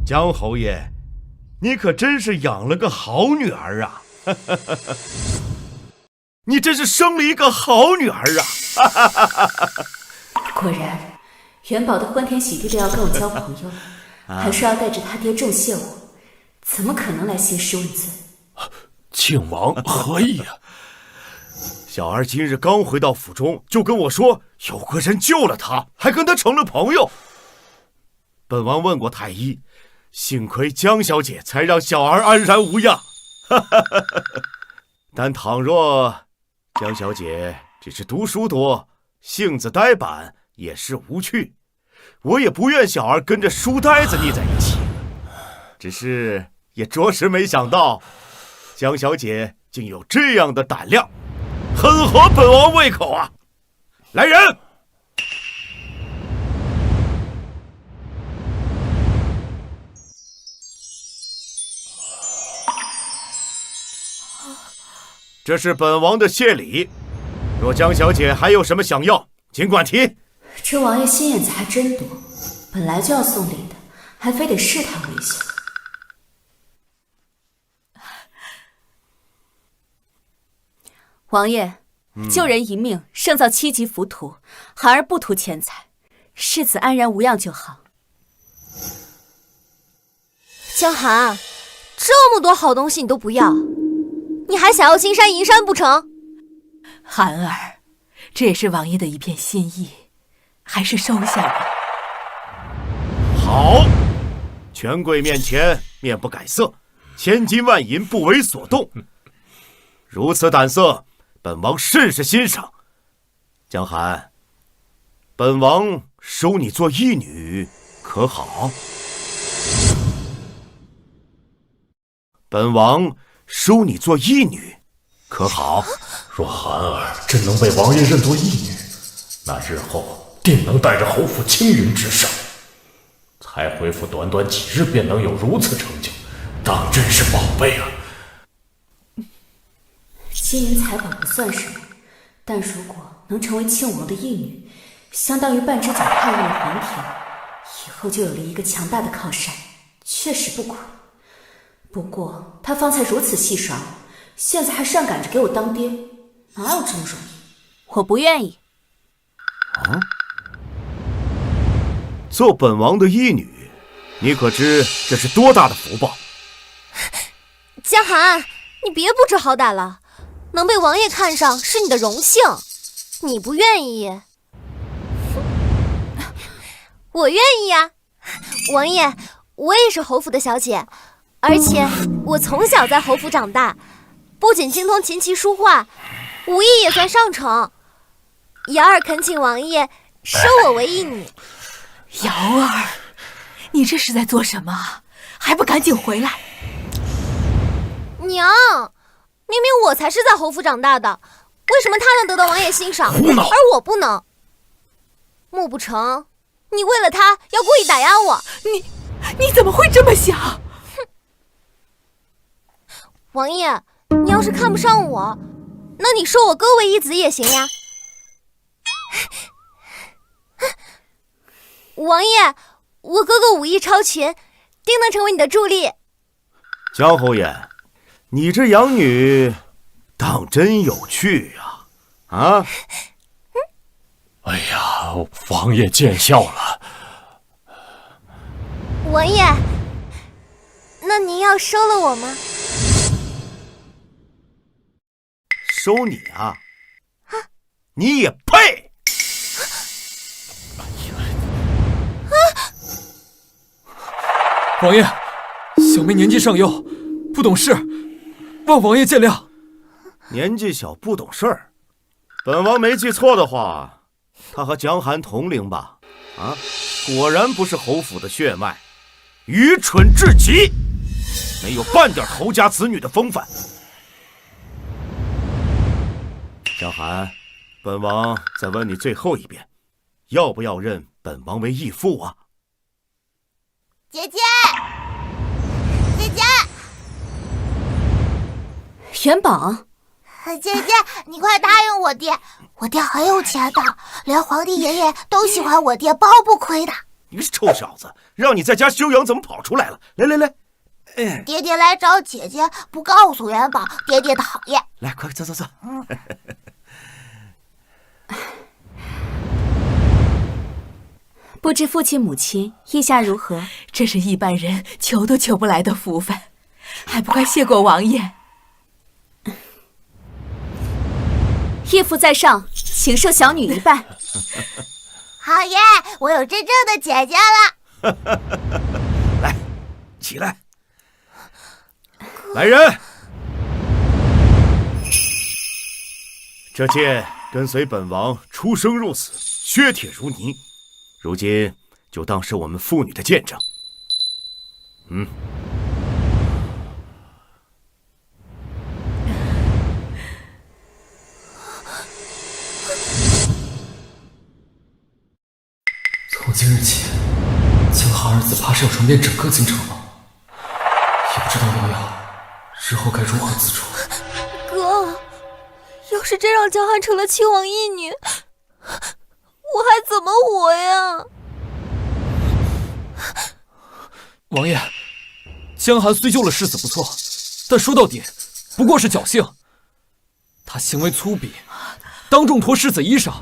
江侯爷，你可真是养了个好女儿啊！你真是生了一个好女儿啊！果然，元宝的欢天喜地的要跟我交朋友，还说要带着他爹重谢我，怎么可能来兴师问罪？庆王何意啊？小儿今日刚回到府中，就跟我说有个人救了他，还跟他成了朋友。本王问过太医，幸亏江小姐才让小儿安然无恙。但倘若江小姐只是读书多，性子呆板，也是无趣，我也不愿小儿跟着书呆子腻在一起。只是也着实没想到，江小姐竟有这样的胆量，很合本王胃口啊！来人！这是本王的谢礼，若江小姐还有什么想要，尽管提。这王爷心眼子还真多，本来就要送礼的，还非得试探我一下。王爷，救人一命胜造7级浮屠，孩儿不图钱财，世子安然无恙就好。江寒，这么多好东西你都不要，你还想要金山银山不成？寒儿，这也是王爷的一片心意，还是收下吧。好，权贵面前面不改色，千金万银不为所动。如此胆色，本王甚是欣赏。江寒，本王收你做义女，可好？本王收你做义女，可好？若涵儿真能被王爷认作义女，那日后定能带着侯府青云直上。才恢复短短几日便能有如此成就，当真是宝贝啊！金银财宝不算什么，但如果能成为庆王的义女，相当于半只脚踏入了皇庭，以后就有了一个强大的靠山，确实不亏。不过他方才如此戏耍我，现在还上赶着给我当爹，哪有这么容易？我不愿意。啊？做本王的义女，你可知这是多大的福报？江寒，你别不知好歹了，能被王爷看上是你的荣幸，你不愿意，我愿意呀。王爷，我也是侯府的小姐，而且我从小在侯府长大，不仅精通琴棋书画，武艺也算上乘。瑶儿恳请王爷收我为义女。瑶儿，你这是在做什么？还不赶紧回来！娘，明明我才是在侯府长大的，为什么他能得到王爷欣赏，而我不能？莫不成你为了他要故意打压我？你怎么会这么想？哼！王爷，你要是看不上我，那你收我哥为义子也行呀。王爷，我哥哥武艺超群，定能成为你的助力。江侯爷，你这养女当真有趣呀！啊？哎呀，王爷见笑了。王爷，那您要收了我吗？收你啊？你也配！王爷，小妹年纪尚幼，不懂事，望王爷见谅。年纪小不懂事儿，本王没记错的话，他和江寒同龄吧？啊，果然不是侯府的血脉，愚蠢至极，没有半点侯家子女的风范。江寒，本王再问你最后一遍，要不要认本王为义父啊？姐姐，姐姐，元宝，姐姐，你快答应我爹，我爹很有钱的，连皇帝爷爷都喜欢我爹，包不亏的。你个臭小子，让你在家休养，怎么跑出来了？来，爹爹来找姐姐，不告诉元宝，爹爹讨厌。来，快走。不知父亲母亲意下如何？这是一般人求都求不来的福分，还不快谢过王爷。义父在上，请受小女一拜。好耶，我有真正的姐姐了。来，起来。来人，这剑跟随本王出生入死，削铁如泥，如今就当是我们父女的见证。从今日起，江寒儿子怕是要传遍整个京城了，也不知道瑶瑶日后该如何自处。哥，要是真让江寒成了亲王义女，我还怎么活呀？王爷，江寒虽救了世子不错，但说到底不过是侥幸。他行为粗鄙，当众脱世子衣裳，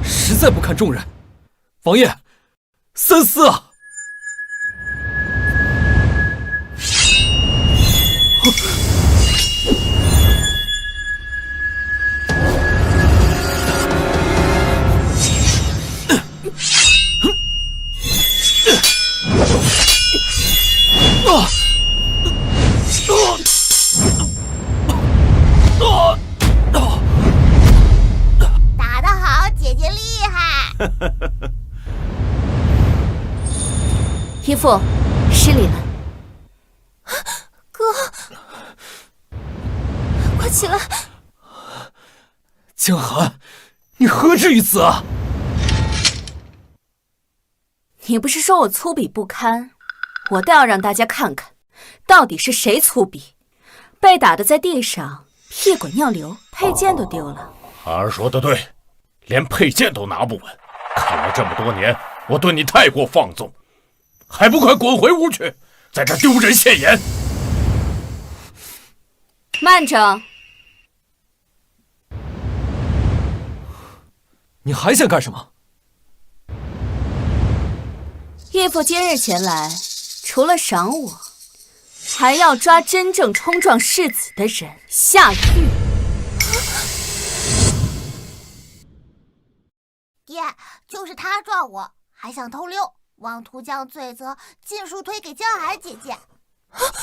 实在不堪重任。王爷，三思啊！打得好，姐姐厉害。义父，失礼了。哥。江寒，你何至于此啊？你不是说我粗鄙不堪？我倒要让大家看看，到底是谁粗鄙，被打得在地上屁滚尿流，佩剑都丢了。孩儿说的对，连佩剑都拿不稳。看来这么多年，我对你太过放纵，还不快滚回屋去，在这丢人现眼！慢着！你还想干什么？义父今日前来，除了赏我，还要抓真正冲撞世子的人下狱。爹，就是他撞我，还想偷溜，妄图将罪责尽数推给江寒姐姐，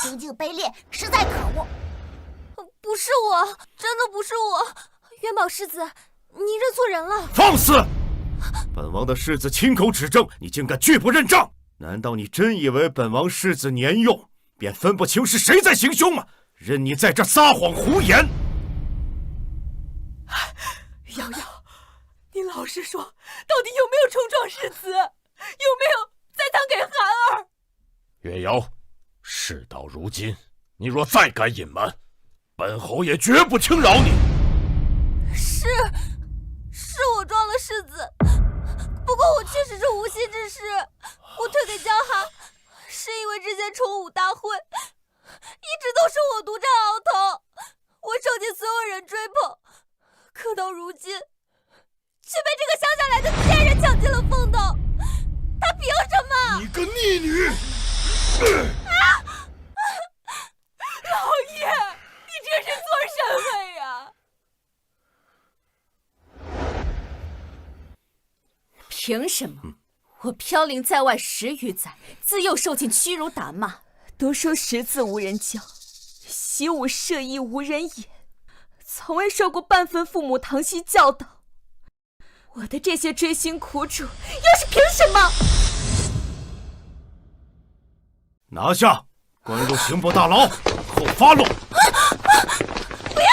行径卑劣，实在可恶。不是我，真的不是我。元宝世子，你认错人了。放肆！本王的世子亲口指证，你竟敢拒不认账？难道你真以为本王世子年幼，便分不清是谁在行凶吗？任你在这撒谎胡言！瑶瑶，你老实说，到底有没有冲撞世子？有没有再당给寒儿？月瑶，事到如今，你若再敢隐瞒，本侯爷绝不轻饶你。是我撞了世子，不过我确实是无心之失。我推给江寒，是因为之前重武大会一直都是我独占鳌头，我受尽所有人追捧，可到如今却被这个乡下来的贱人抢进了风头，他凭什么？你个逆女！老爷，你这是做什么呀？凭什么？我飘零在外10余载，自幼受尽屈辱打骂，都说识字无人教，习武射艺无人也，从未受过半分父母堂媳教导。我的这些锥心苦主，又是凭什么？拿下，关入刑部大牢，后发落。不要！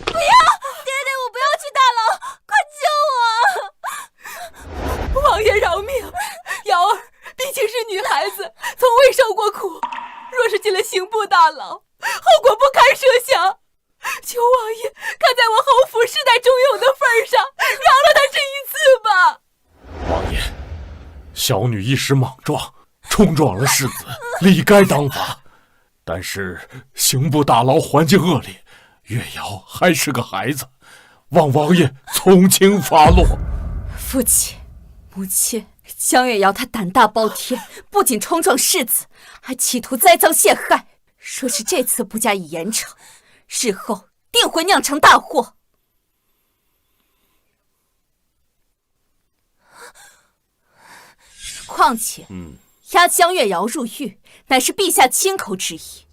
爹爹，我不要去大牢，快救我！王爷饶命！瑶儿毕竟是女孩子，从未受过苦，若是进了刑部大牢，后果不堪设想。求王爷看在我侯府世代忠勇的份上，饶了他这一次吧。王爷，小女一时莽撞，冲撞了世子，理该当罚。但是刑部大牢环境恶劣，月瑶还是个孩子，望王爷从轻发落。父亲、母亲，江月瑶她胆大包天，不仅冲撞世子，还企图栽赃陷害。若是这次不加以严惩，日后定会酿成大祸。况且，押江月瑶入狱，乃是陛下亲口旨意。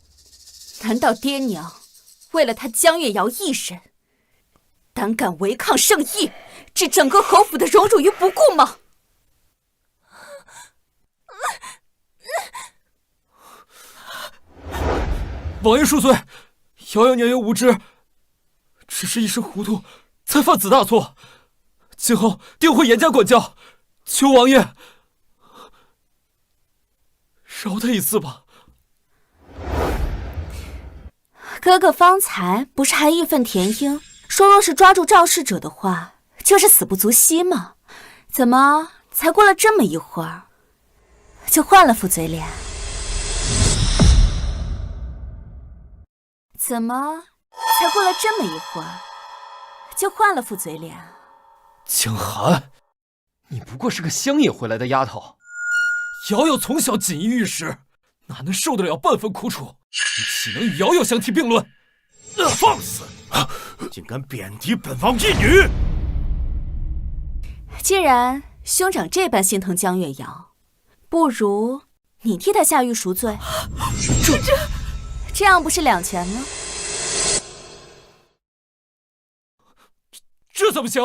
难道爹娘为了他江月瑶一人，胆敢违抗圣意，置整个侯府的荣辱于不顾吗？王爷恕罪，瑶瑶年幼无知，只是一时糊涂，才犯此大错。今后定会严加管教，求王爷饶他一次吧。哥哥方才不是还义愤填膺，说若是抓住肇事者的话，就是死不足惜吗？怎么才过了这么一会儿，就换了副嘴脸？怎么才过了这么一会儿，就换了副嘴脸？江寒，你不过是个乡野回来的丫头，瑶瑶从小锦衣玉食，哪能受得了半分苦楚？你岂能与瑶瑶相提并论？放肆！竟敢贬低本王一女！既然兄长这般心疼江月瑶，不如你替他下狱赎罪。这样不是两全吗？这怎么行？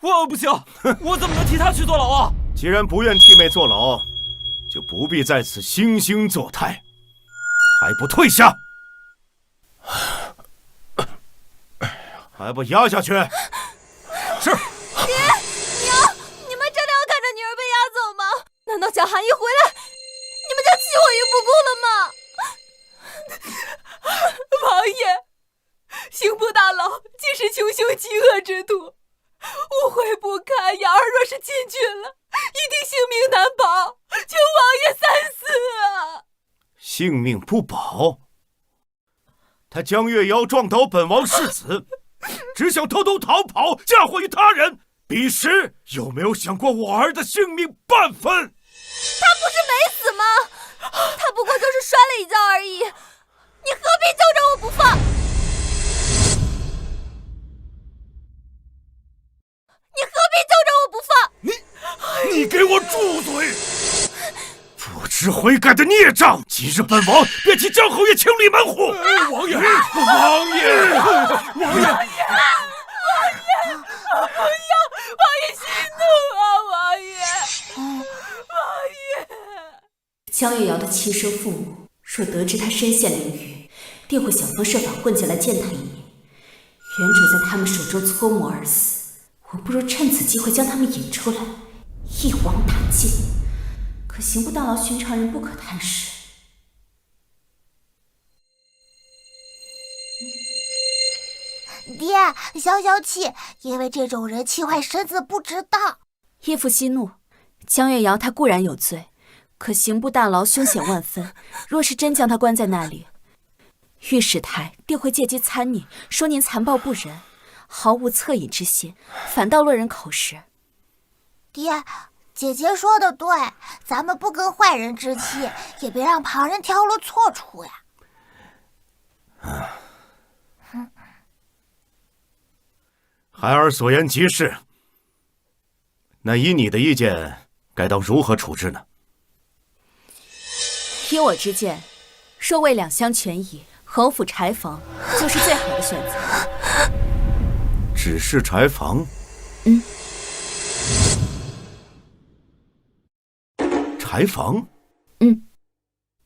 万万不行！我怎么能替他去坐牢啊？既然不愿替妹坐牢，就不必在此惺惺作态，还不退下？还不压下去！是。爹，娘，你们真的要看着女儿被押走吗？难道江寒一回来，你们就弃我于不顾了吗？王爷，刑部大牢既是穷凶极恶之徒，误会不堪，瑶儿若是进去了，一定性命难保，求王爷三思啊！性命不保？他江月瑶撞倒本王世子，只想偷偷逃跑，嫁祸于他人。彼时有没有想过我儿的性命半分？他不是没死吗？他不过就是摔了一跤而已，你何必揪着我不放？你何必揪着我不放？你给我住嘴！不知悔改的孽障！今日本王便替江侯爷清理门户。王爷，王爷，王爷！王爷息怒啊！王爷，江月瑶的亲生父母若得知他身陷囹圄，定会想方设法混进来见他一面。原主在他们手中搓磨而死，我不如趁此机会将他们引出来，一网打尽。可刑部大牢寻常人不可探视。爹，消消气，因为这种人气坏身子不值当。叶父息怒，江月瑶她固然有罪，可刑部大牢凶险万分，若是真将她关在那里，御史台定会借机参你，说您残暴不仁，毫无恻隐之心，反倒落人口实。爹，姐姐说的对，咱们不跟坏人置气，也别让旁人挑了错处呀。孩儿所言极是。那以你的意见，该当如何处置呢？依我之见，若为两相权宜，侯府柴房就是最好的选择。只是柴房？柴房？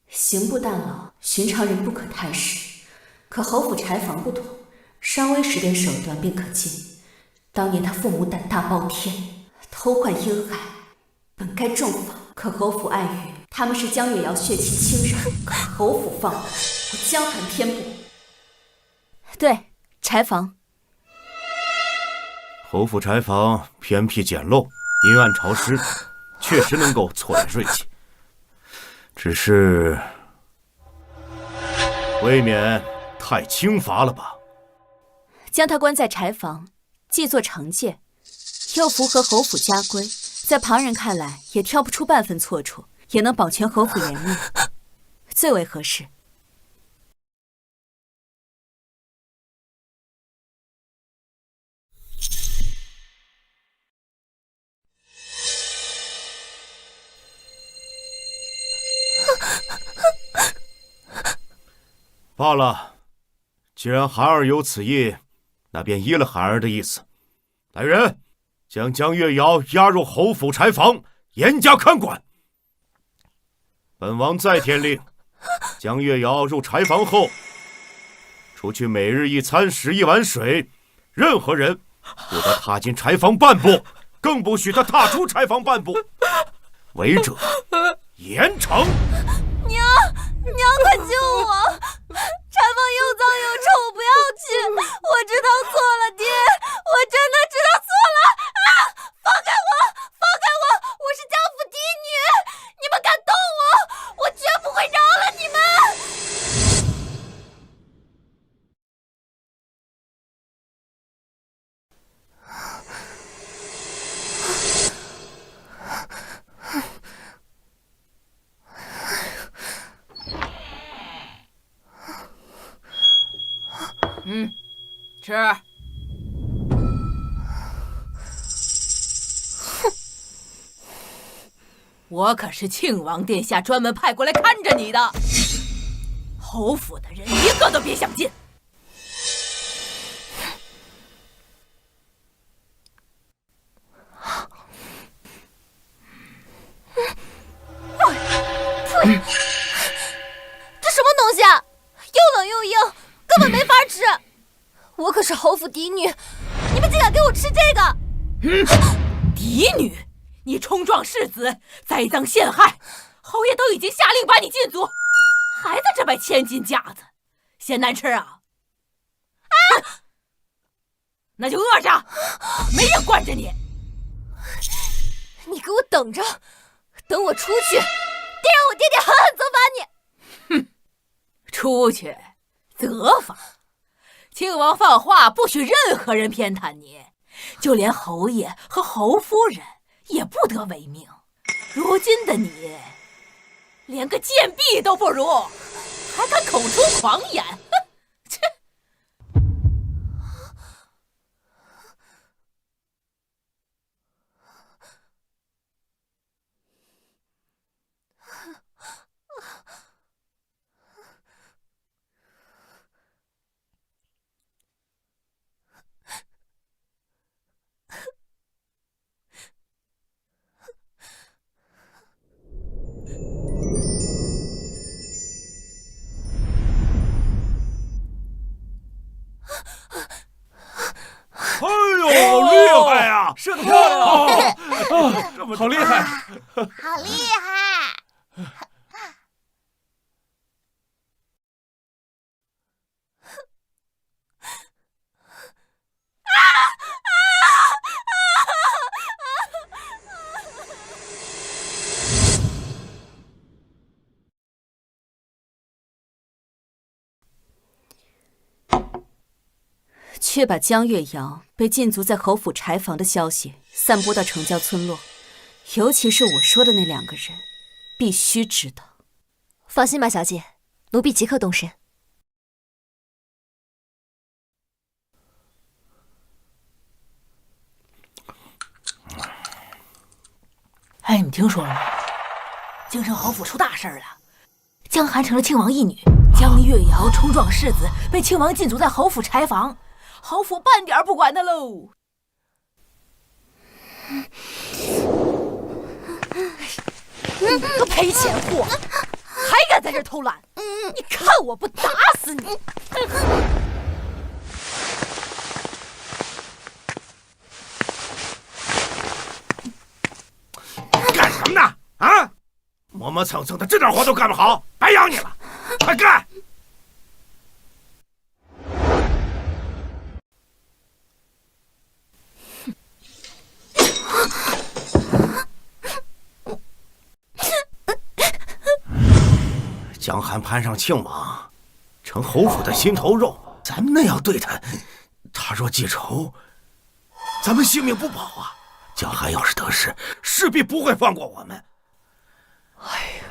刑部大牢寻常人不可探视，可侯府柴房不同，稍微使点手段便可进。当年他父母胆大包天，偷换婴孩，本该重罚，可侯府碍于他们是江月瑶血气亲生，可侯府放火，我江寒偏不。对，柴房。侯府柴房偏僻简陋，阴暗潮湿，确实能够挫人锐气。只是未免太轻罚了吧？将他关在柴房，既作惩戒，又符合侯府家规，在旁人看来也挑不出半分错处，也能保全侯府颜面，最为合适。罢了，既然孩儿有此意，那便依了孩儿的意思。来人，将江月瑶押入侯府柴房，严加看管。本王再添令，江月瑶入柴房后，除去每日一餐食一碗水，任何人不得踏进柴房半步，更不许他踏出柴房半步。违者严惩。娘，快救我！柴房又脏又臭，我不要去！我知道错了，爹，我真的知道错了！啊！放开我！放开我！我是江府嫡女，你们敢动我，我绝不会饶了你们！吃。我可是庆王殿下专门派过来看着你的，侯府的人一个都别想进。这什么东西啊？又冷又硬，根本没法吃。我可是侯府嫡女，你们竟敢给我吃这个！嫡女，你冲撞世子，栽赃陷害，侯爷都已经下令把你禁足，还在这摆千斤架子，嫌难吃啊？那就饿着，没人管着你。你给我等着，等我出去，得让我爹爹狠狠责罚你。哼，出去责罚？庆王放话，不许任何人偏袒你，就连侯爷和侯夫人也不得违命。如今的你，连个贱婢都不如，还敢口出狂言！哼，切！哎呦，厉害呀！射得漂亮！好厉害！好厉害！却把江月瑶被禁足在侯府柴房的消息散播到城郊村落，尤其是我说的那2个人，必须知道。放心吧，小姐，奴婢即刻动身。哎，你听说了吗？京城侯府出大事了，江寒成了庆王义女，江月瑶冲撞世子，被庆王禁足在侯府柴房。侯府半点不管他喽！个赔钱货，还敢在这偷懒！你看我不打死你！干什么呢？啊！磨磨蹭蹭的，这点活都干不好，白养你了！快干！江寒攀上庆王，成侯府的心头肉，咱们那样对他，他若记仇，咱们性命不保啊！江寒要是得势，势必不会放过我们。哎呀，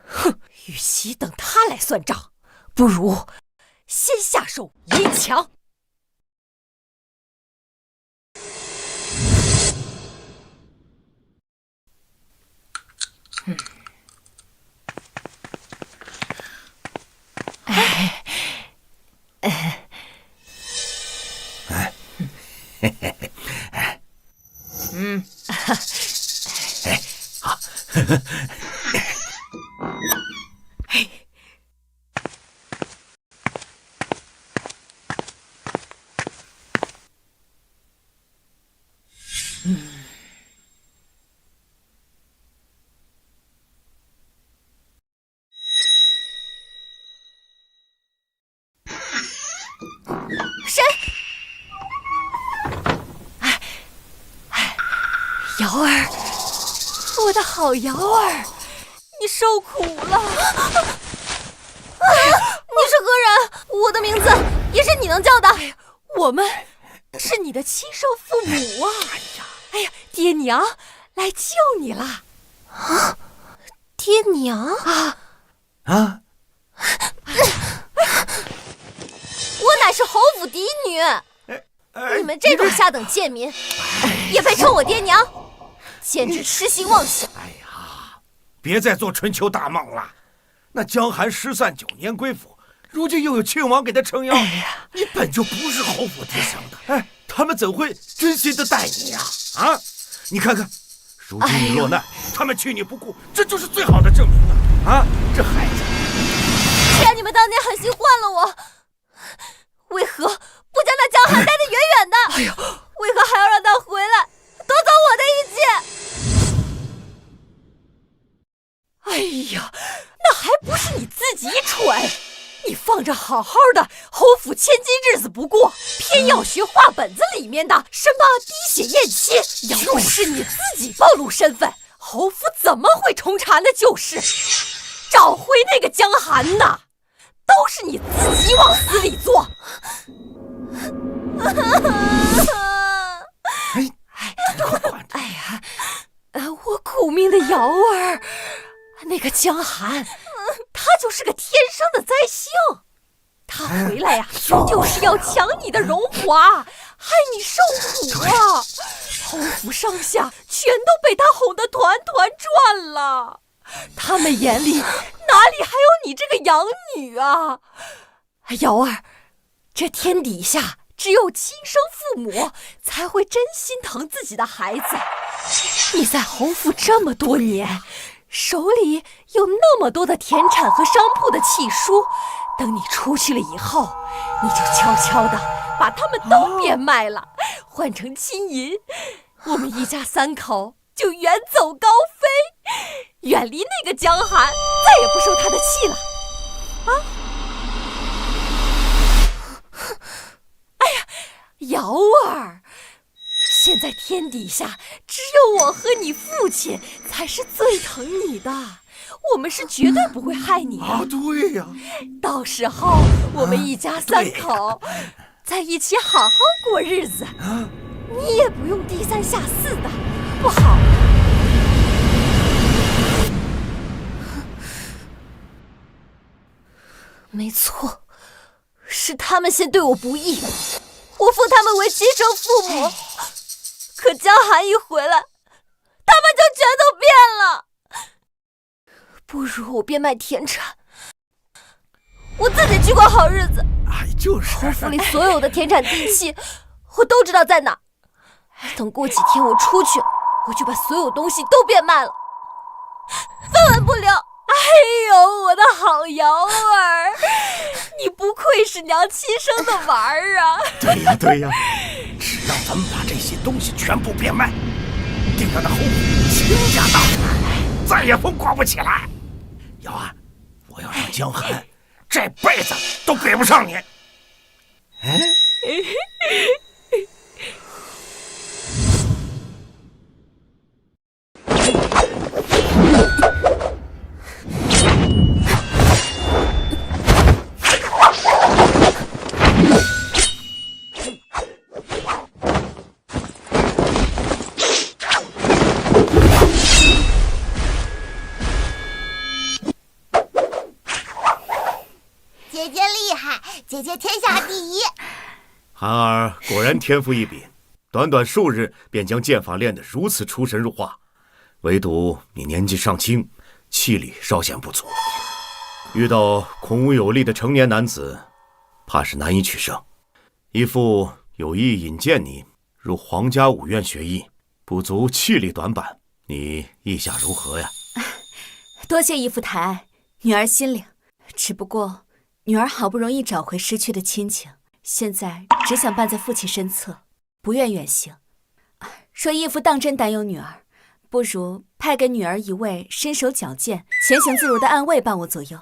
哼！与其等他来算账，不如先下手为强。谁？瑶儿，我的好瑶儿，你受苦了。你是何人？我的名字也是你能叫的。我们是你的亲生父母啊！哎呀，爹娘来救你了。啊，爹娘啊！我乃是侯府嫡女，你们这种下等贱民也配称我爹娘，简直痴心妄想！哎呀，别再做春秋大梦了。那江寒失散9年归府，如今又有庆王给他撑腰，你本就不是侯府嫡相的，哎，他们怎会真心的待你呀？啊，你看看，如今你落难，他们弃你不顾，这就是最好的证明了。啊，这孩子，既然你们当年狠心换了我，为何不将那江寒带得远远的？为何还要让着好好的侯府千金日子不过，偏要学画本子里面的什么滴血验亲。要不是你自己暴露身份，侯府怎么会重查那旧事，找回那个江寒呢？都是你自己往死里做。哎呀，我苦命的瑶儿，那个江寒，他就是个天生的灾星。他回来呀，就是要抢你的荣华，害你受苦啊！侯府上下全都被他哄得团团转了，他们眼里哪里还有你这个养女啊？瑶儿，这天底下只有亲生父母才会真心疼自己的孩子。你在侯府这么多年，手里有那么多的田产和商铺的契书，等你出去了以后，你就悄悄的把它们都变卖了，换成金银，我们一家三口就远走高飞，远离那个江寒，再也不受他的气了。啊！哎呀，瑶儿，现在天底下只有我和你父亲才是最疼你的，我们是绝对不会害你的。对呀，到时候我们一家三口在一起好好过日子，你也不用低三下四的，不好。没错，是他们先对我不义，我奉他们为亲生父母。可江寒一回来，他们就全都变了。不如我变卖田产，我自己去过好日子。就是。侯府里所有的田产地契，我都知道在哪。等过几天我出去，我就把所有东西都变卖了，分文不留。哎呦，我的好瑶儿，你不愧是娘亲生的娃儿啊！对呀，只要咱们把这些东西全部变卖，定让那侯府倾家荡产，再也风光不起来。瑶儿，我要让江寒这辈子都比不上你。姐姐厉害，姐姐天下第一。寒儿果然天赋异禀，短短数日便将剑法练得如此出神入化。唯独你年纪尚轻，气力稍显不足，遇到孔武有力的成年男子，怕是难以取胜。义父有意引荐你入皇家武院学艺，不足气力短板，你意下如何呀？多谢义父抬爱，女儿心领。只不过女儿好不容易找回失去的亲情，现在只想伴在父亲身侧，不愿远行。若义父当真担忧女儿，不如派给女儿一位身手矫健、前行自如的暗卫伴我左右。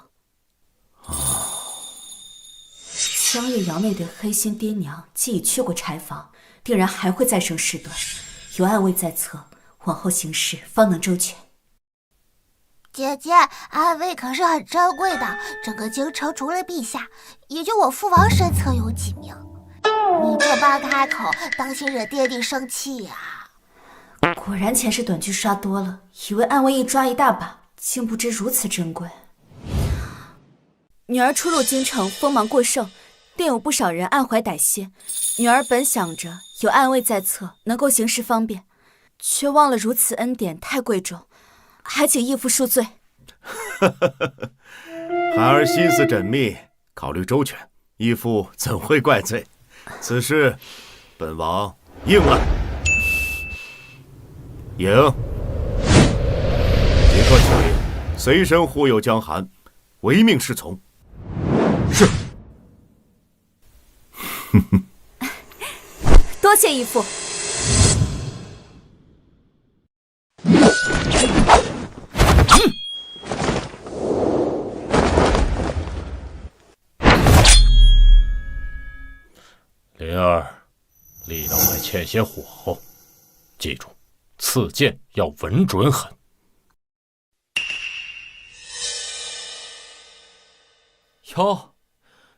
江月瑶那对黑心爹娘既已去过柴房，定然还会再生事端。有暗卫在侧，往后行事方能周全。姐姐，暗卫可是很珍贵的，整个京城除了陛下，也就我父王身侧有几名。你这般开口，当心惹爹地生气呀！果然前世短剧刷多了，以为暗卫一抓一大把，竟不知如此珍贵。女儿初入京城，锋芒过盛，定有不少人暗怀歹心。女儿本想着有暗卫在侧，能够行事方便，却忘了如此恩典太贵重，还请义父恕罪。孩儿心思缜密，考虑周全，义父怎会怪罪？此事本王应了。迎，即刻起随身护佑江寒，唯命是从。是。多谢义父。灵儿，力道还欠些火候，记住，刺剑要稳准狠。哟，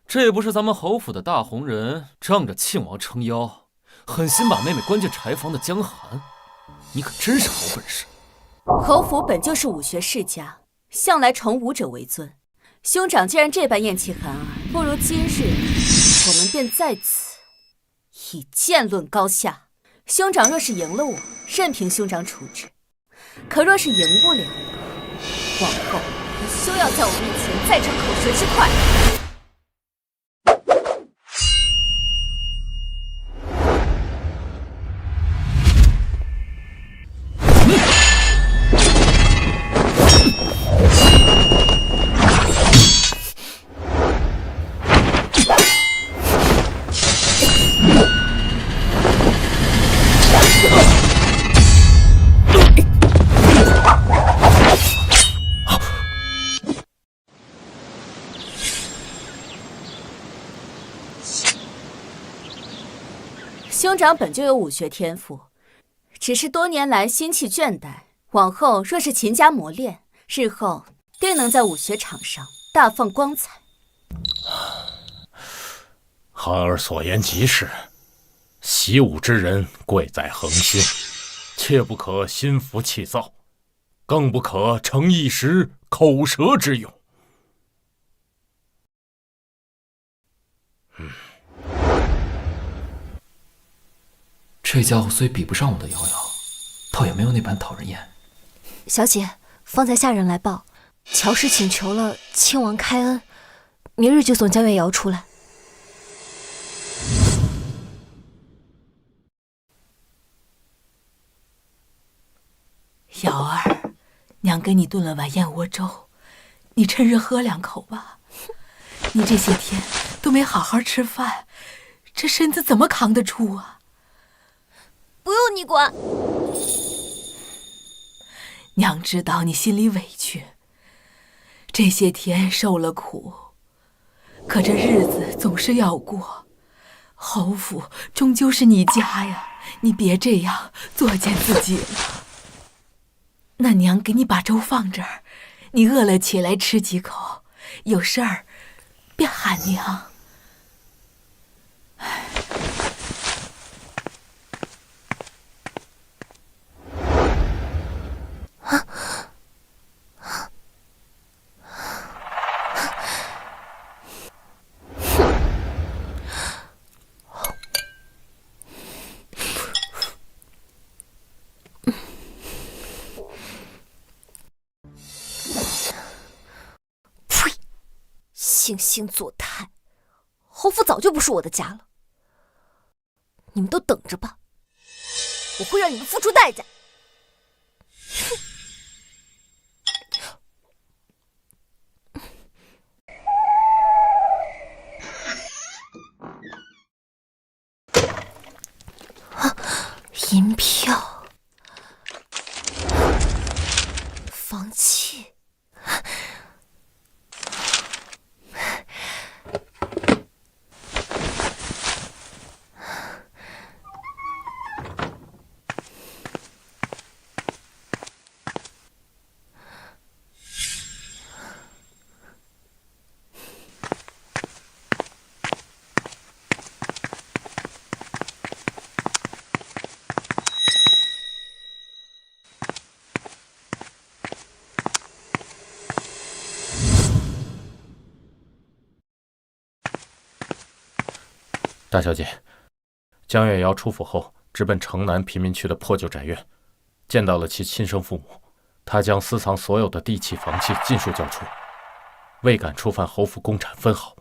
这不是咱们侯府的大红人，仗着庆王撑腰，狠心把妹妹关进柴房的江寒，你可真是好本事。侯府本就是武学世家，向来崇武者为尊。兄长既然这般厌弃寒儿，不如今日我们便在此以剑论高下。兄长若是赢了我，任凭兄长处置；可若是赢不了，往后你休要在我面前再逞口舌之快。兄长本就有武学天赋，只是多年来心气倦怠，往后若是勤加磨练，日后定能在武学场上大放光彩。寒儿所言极是，习武之人贵在恒心，切不可心浮气躁，更不可逞一时口舌之勇。这家伙虽比不上我的瑶瑶，倒也没有那般讨人厌。小姐，方才下人来报，乔氏请求了亲王开恩，明日就送江月瑶出来。瑶儿，娘给你炖了碗燕窝粥，你趁热喝2口吧。你这些天都没好好吃饭，这身子怎么扛得住啊？不用你管。娘知道你心里委屈，这些天受了苦，可这日子总是要过。侯府终究是你家呀，你别这样作践自己了。那娘给你把粥放这儿，你饿了起来吃几口，有事儿便喊娘。惺惺作态，侯府早就不是我的家了。你们都等着吧，我会让你们付出代价。银票，房契。大小姐，江月瑶出府后，直奔城南贫民区的破旧宅院，见到了其亲生父母。她将私藏所有的地契房契尽数交出，未敢触犯侯府公产分毫。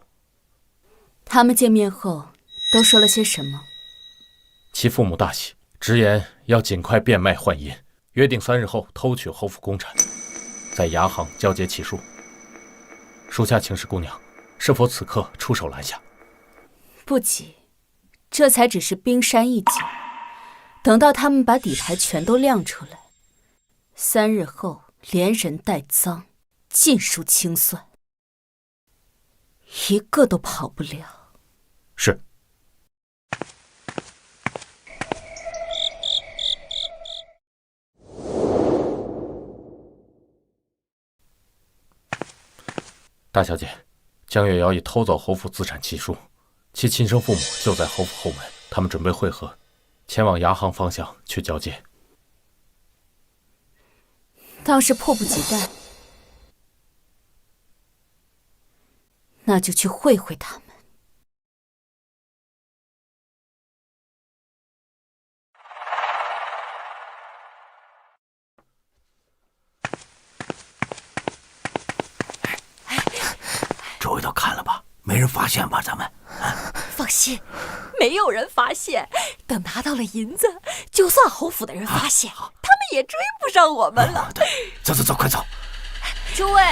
他们见面后都说了些什么？其父母大喜，直言要尽快变卖换银，约定3日后偷取侯府公产，在衙行交接起诉。属下请示姑娘，是否此刻出手拦下？不急，这才只是冰山一角。等到他们把底牌全都亮出来，3日后连人带赃尽数清算，一个都跑不了。是。大小姐，江月瑶已偷走侯府资产契书，其亲生父母就在侯府后门，他们准备会合，前往牙行方向去交接。倒是迫不及待，那就去会会他们。周围都看了吧？没人发现吧？咱们放心，没有人发现。等拿到了银子，就算侯府的人发现，他们也追不上我们了。对，走，快走！诸位，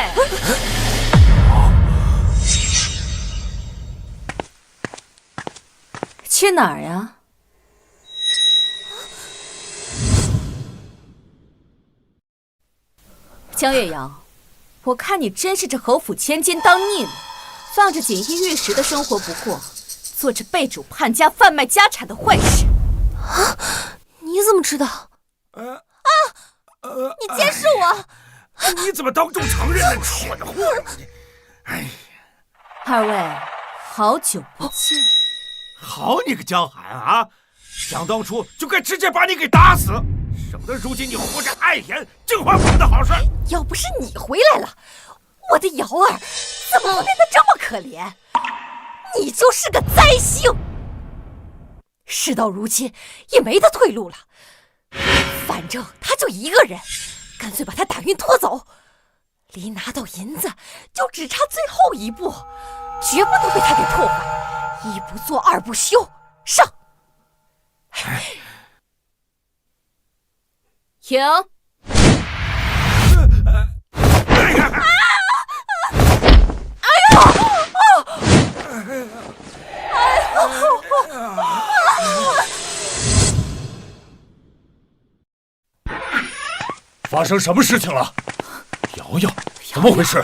去哪儿呀？江月瑶，我看你真是这侯府千金当腻了，放着锦衣玉食的生活不过，做着被主叛家贩卖家产的坏事。你怎么知道？你监视我！你怎么当众承认了？蠢货！哎呀，二位，好久不见。好你个江寒啊！想当初就该直接把你给打死，省得如今你活着碍眼净化我们的好事。要不是你回来了，我的瑶儿怎么会变得这么可怜？你就是个灾星！事到如今也没得退路了，反正他就一个人，干脆把他打晕拖走。离拿到银子就只差最后一步，绝不能被他给破坏。一不做二不休，上！停！发生什么事情了？瑶瑶，怎么回事？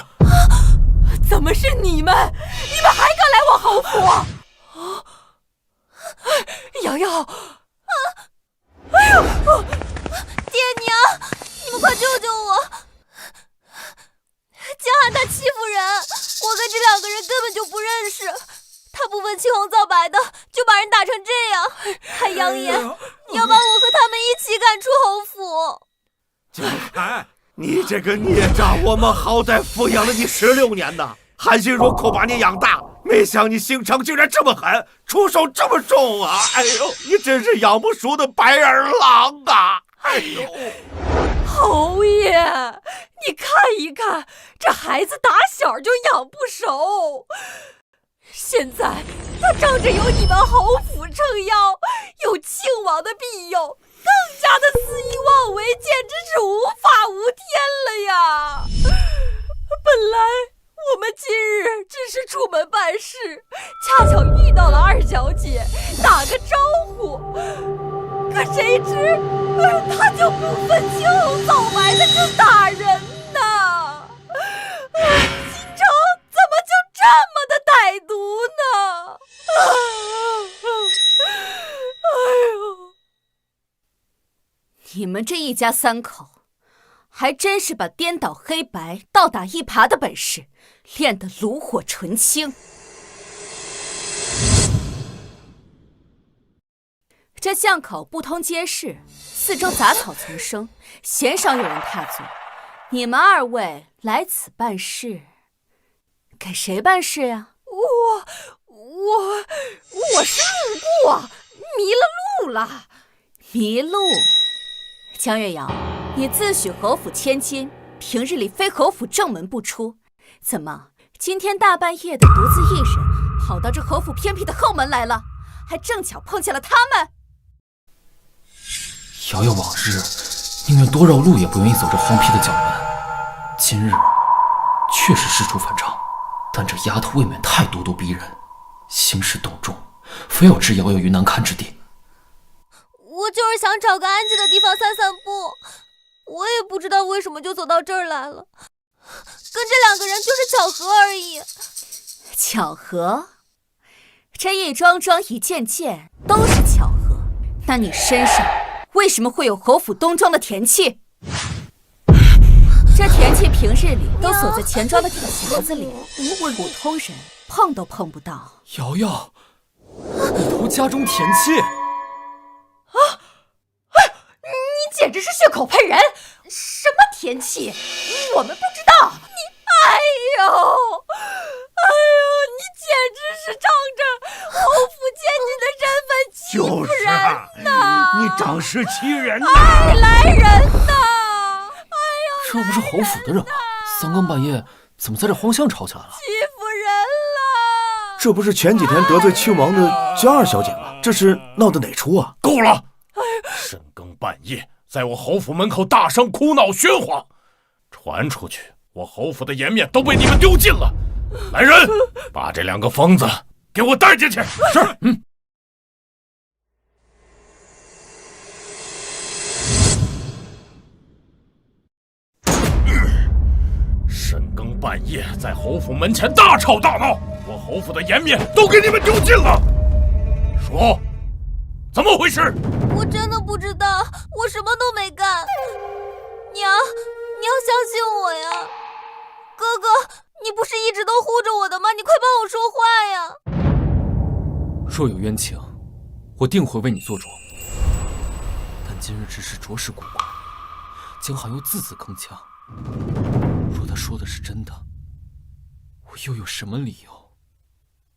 怎么是你们？你们还敢来我侯府？瑶瑶！哎呦！爹娘，你们快救救我！江寒他欺负人，我跟这两个人根本就不认识，他不分青红皂白的就把人打成这样，还扬言要把我和他们一起赶出侯府。江寒，你这个孽障，我们好歹抚养了你16年呢，含辛茹苦把你养大，没想你心肠竟然这么狠，出手这么重啊！哎呦，你真是养不熟的白眼狼啊！哎呦，侯爷，你看一看，这孩子打小就养不熟，现在他仗着有你们侯府撑腰，有庆王的庇佑，更加的肆意妄为，简直是无法无天了呀！本来我们今日只是出门办事，恰巧遇到了二小姐，打个招呼，可谁知他就不分青红皂白的就打人呢！心肠怎么就这么的歹毒呢？哎呦！你们这一家三口，还真是把颠倒黑白、倒打一耙的本事练得炉火纯青。这巷口不通街市，四周杂草丛生，鲜少有人踏足。你们二位来此办事，给谁办事呀？我是路过，迷了路了。迷路？江月瑶，你自诩侯府千金，平日里非侯府正门不出，怎么今天大半夜的独自一人跑到这侯府偏僻的后门来了？还正巧碰见了他们。瑶瑶往日宁愿多绕路也不愿意走这荒僻的角门，今日确实事出反常，但这丫头未免太咄咄逼人，心事洞众，非要置瑶瑶于难堪之地。我就是想找个安静的地方散散步，我也不知道为什么就走到这儿来了，跟这两个人就是巧合而已。巧合？这一桩桩一件件都是巧合，那你身上为什么会有侯府东庄的田气？这田契平日里都锁在钱庄的铁匣子里，普通人碰都碰不到。瑶瑶，你投家中田契？你简直是血口喷人！什么田契？我们不知道。哎呦，你简直是仗着侯府千金的身份欺负人呐！你仗势欺人呐！外来人呐！这不是侯府的人吗？三更半夜怎么在这荒巷吵起来了？欺负人了！这不是前几天得罪庆王的江二小姐吗？这是闹的哪出啊？够了！深更半夜在我侯府门口大声哭闹喧哗，传出去我侯府的颜面都被你们丢尽了。来人，把这2个疯子给我带进去。是。深更半夜在侯府门前大吵大闹，我侯府的颜面都给你们丢尽了。说，怎么回事？我真的不知道，我什么都没干。娘，你要相信我呀！哥哥，你不是一直都护着我的吗？你快帮我说话呀！若有冤情，我定会为你做主。但今日之事着实古怪，江寒又字字铿锵。若他说的是真的，我又有什么理由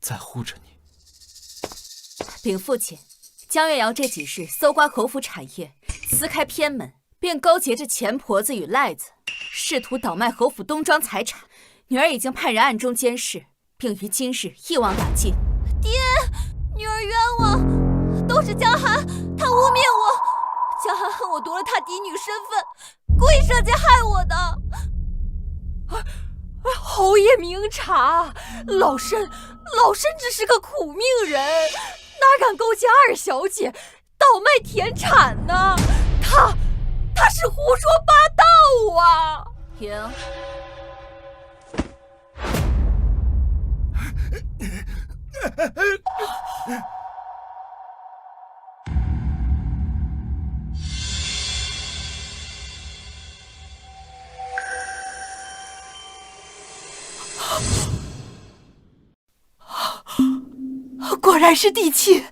再护着你？禀父亲，江月瑶这几日搜刮侯府产业，撕开偏门，并勾结着钱婆子与赖子，试图倒卖侯府东庄财产。女儿已经派人暗中监视，并于今日一网打尽。爹，女儿冤枉，都是江寒，他污蔑我。江寒恨我夺了他嫡女身份，故意设计害我的。侯爷明察，老身只是个苦命人，哪敢勾结二小姐倒卖田产呢？他是胡说八道啊！停。果然是地契。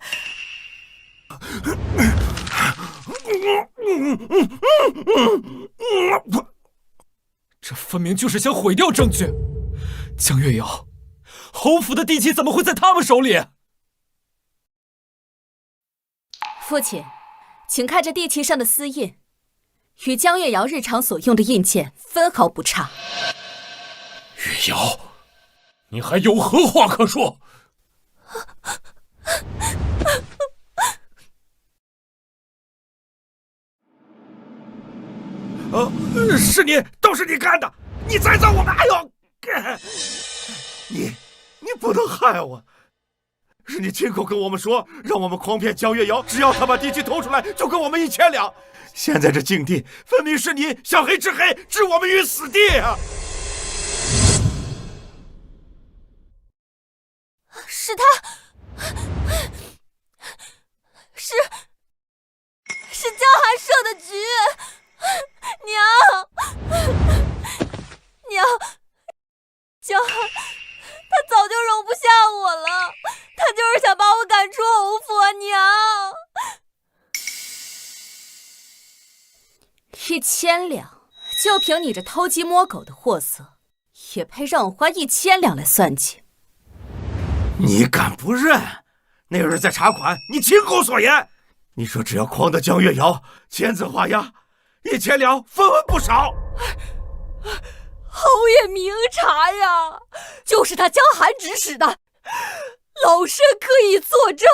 这分明就是想毁掉证据。江月瑶，侯府的地契怎么会在他们手里？父亲，请看这地契上的丝印，与江月瑶日常所用的印鉴分毫不差。月瑶，你还有何话可说？是你，都是你干的！你栽赃我们！哎呦，你不能害我！是你亲口跟我们说，让我们诓骗江月瑶，只要他把地契偷出来，就给我们1000两。现在这境地，分明是你想黑吃黑，置我们于死地啊！是他，是江寒设的局。娘，江寒，他早就容不下我了，他就是想把我赶出侯府啊！娘，1000两，就凭你这偷鸡摸狗的货色，也配让我花1000两来算计？你敢不认？那日在茶馆，你亲口所言，你说只要诓得江月瑶签字画押，1000两分文不少。侯爷明察呀，就是他江寒指使的，老身可以作证，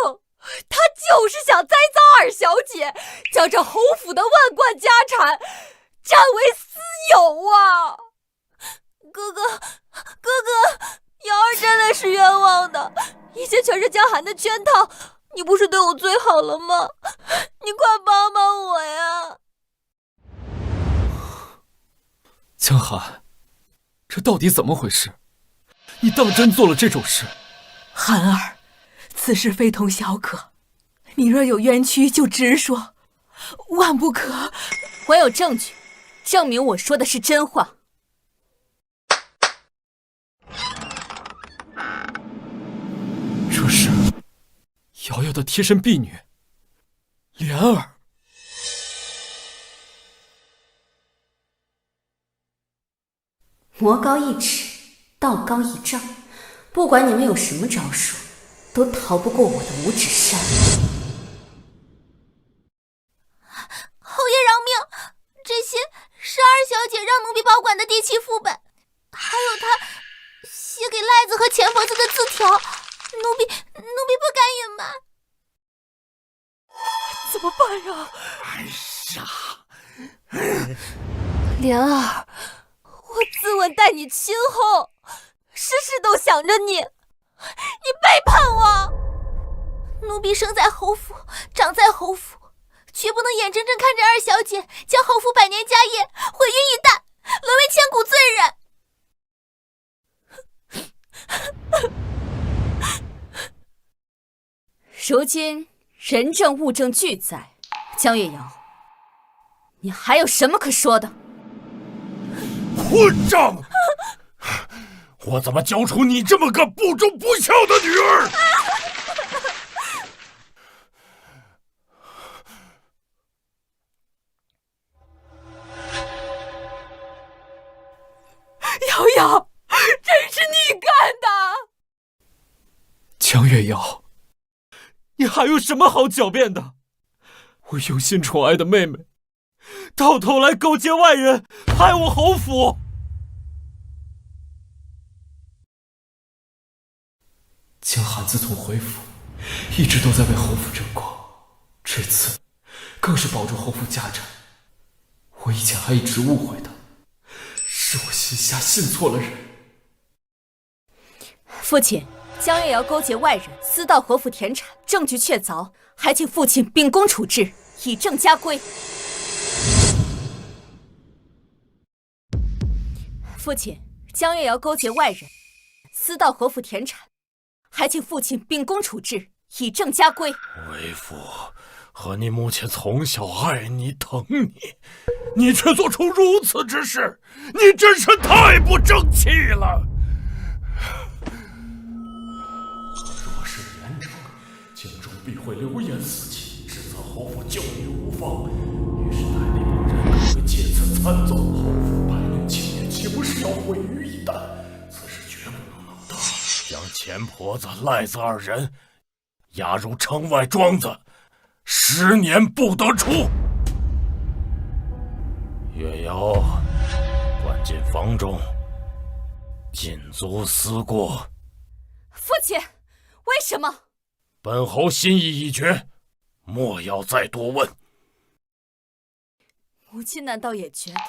他就是想栽赃二小姐，将这侯府的万贯家产占为私有啊！哥哥，瑶儿真的是冤枉的，一切全是江寒的圈套，你不是对我最好了吗？你快帮帮我呀！江寒，这到底怎么回事？你当真做了这种事？寒儿，此事非同小可，你若有冤屈就直说，万不可。我有证据证明我说的是真话。瑶瑶的贴身婢女莲儿。魔高一尺，道高一丈，不管你们有什么招数，都逃不过我的五指山。侯爷饶命！这些是二小姐让奴婢保管的第7副本，还有她写给赖子和钱婆子的字条，奴婢不敢隐瞒。怎么办呀？哎呀，莲儿，我自刎待你亲后，事事都想着你，你背叛我。奴婢生在侯府，长在侯府，绝不能眼睁睁看着二小姐将侯府百年家业毁于一旦，沦为千古罪人。如今人证物证俱在，江月瑶，你还有什么可说的？混账！我怎么教出你这么个不忠不孝的女儿？瑶瑶，真是你干的！江月瑶，你还有什么好狡辩的？我用心宠爱的妹妹，到头来勾结外人，害我侯府。江寒自从回府，一直都在为侯府争光，这次更是保住侯府家产。我以前还一直误会他，是我心下信错了人。父亲，江月瑶勾结外人，私盗侯府田产，证据确凿，还请父亲秉公处置，以正家规。父亲，江月瑶勾结外人，私盗侯府田产，还请父亲秉公处置，以正家规。为父和你母亲从小爱你疼你，你却做出如此之事，你真是太不争气了。若是严惩，京中必会流言四起，指责侯府教育无方，于是待那帮人更会借此参奏侯府百年基业，岂不是要毁于一旦？此事绝不能闹大，将钱婆子、赖子二人押入城外庄子，10年不得出。月瑶关进房中，禁足思过。父亲，为什么？本侯心意已决，莫要再多问。母亲难道也觉得，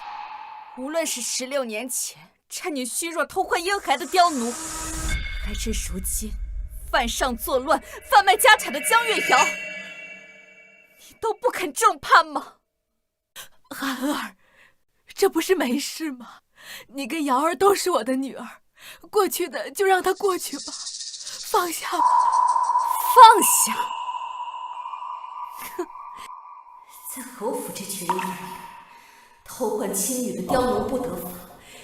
无论是16年前趁你虚弱偷换婴孩的刁奴，还是如今犯上作乱、贩卖家产的江月瑶，你都不肯正判吗？寒儿，这不是没事吗？你跟瑶儿都是我的女儿，过去的就让它过去吧，放下吧。放下？哼，在侯府这群人眼里，偷换亲女的刁奴不得法，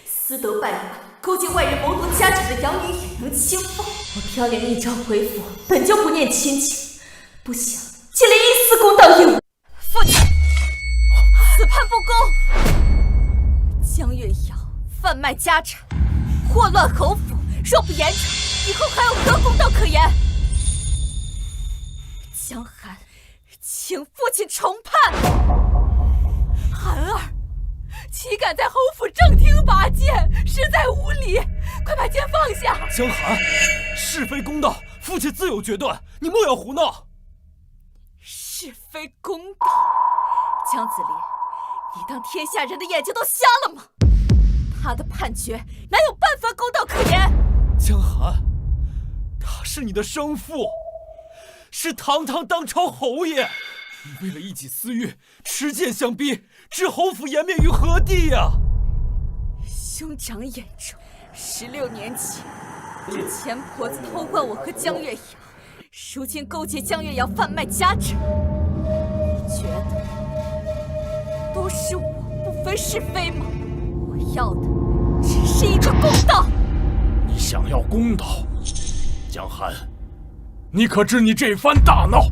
私德败坏、勾结外人谋夺家产的养女也能轻放。我飘零一朝回府，本就不念亲情，不想竟连一丝公道也无。父亲，此判不公！江月瑶贩卖家产，祸乱侯府，若不严惩，以后还有何公道可言？江寒，请父亲重判。寒儿，岂敢在侯府正厅拔剑，实在无礼！快把剑放下！江寒，是非公道，父亲自有决断，你莫要胡闹。是非公道，江子林，你当天下人的眼睛都瞎了吗？他的判决哪有半分公道可言？江寒，他是你的生父，是堂堂当朝侯爷，你为了一己私欲，持剑相逼，置侯府颜面于何地呀？兄长眼中，16年前，这钱婆子偷换我和江月瑶，如今勾结江月瑶贩卖家产，你觉得都是我不分是非吗？我要的只是一个公道。你想要公道，江寒，你可知你这番大闹，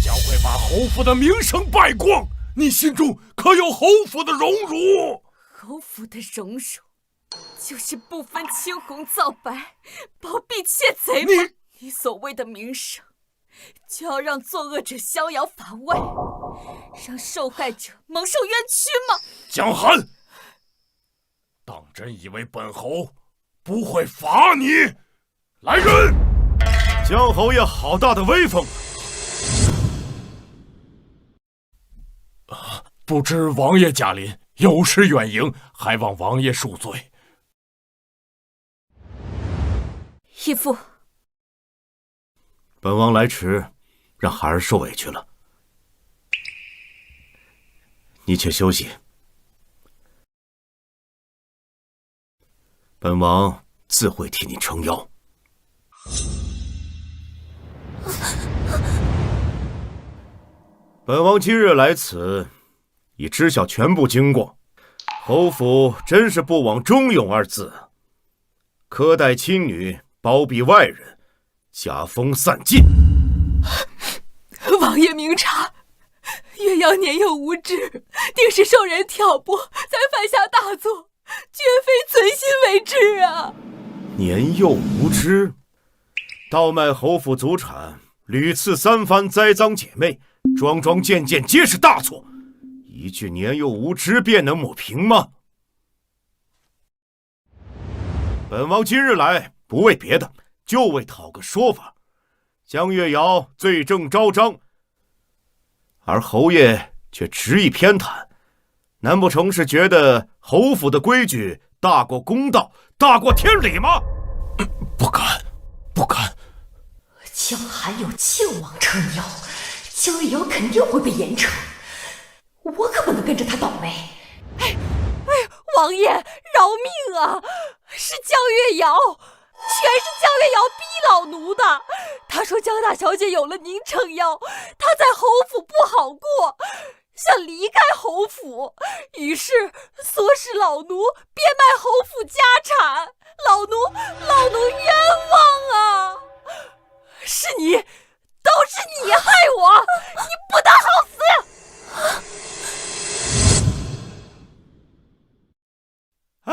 将会把侯府的名声败光？你心中可有侯府的荣辱？侯府的荣辱，就是不分青红皂白，包庇窃贼吗？你所谓的名声，就要让作恶者逍遥法外，让受害者蒙受冤屈吗？江寒，当真以为本侯不会罚你？来人！江侯爷好大的威风！不知王爷驾临，有失远迎，还望王爷恕罪。义父，本王来迟，让孩儿受委屈了。你且休息，本王自会替你撑腰。本王今日来此，已知晓全部经过。侯府真是不枉忠勇二字，苛待亲女，包庇外人，家风散尽。王爷明察，月瑶年幼无知，定是受人挑拨，才犯下大错，绝非存心为之啊！年幼无知，倒卖侯府祖产，屡次三番栽赃姐妹，桩桩件件皆是大错，一句年幼无知便能抹平吗？本王今日来不为别的，就为讨个说法。江月瑶罪证昭彰，而侯爷却执意偏袒，难不成是觉得侯府的规矩大过公道，大过天理吗？不敢，不敢。江寒有靖王撑腰，江月瑶肯定会被严惩，我可不能跟着他倒霉。王爷饶命啊！是江月瑶，全是江月瑶逼老奴的。他说江大小姐有了您撑腰，她在侯府不好过，想离开侯府，于是唆使老奴变卖侯府家产，老奴冤枉啊！是你，都是你害我，你不得好死！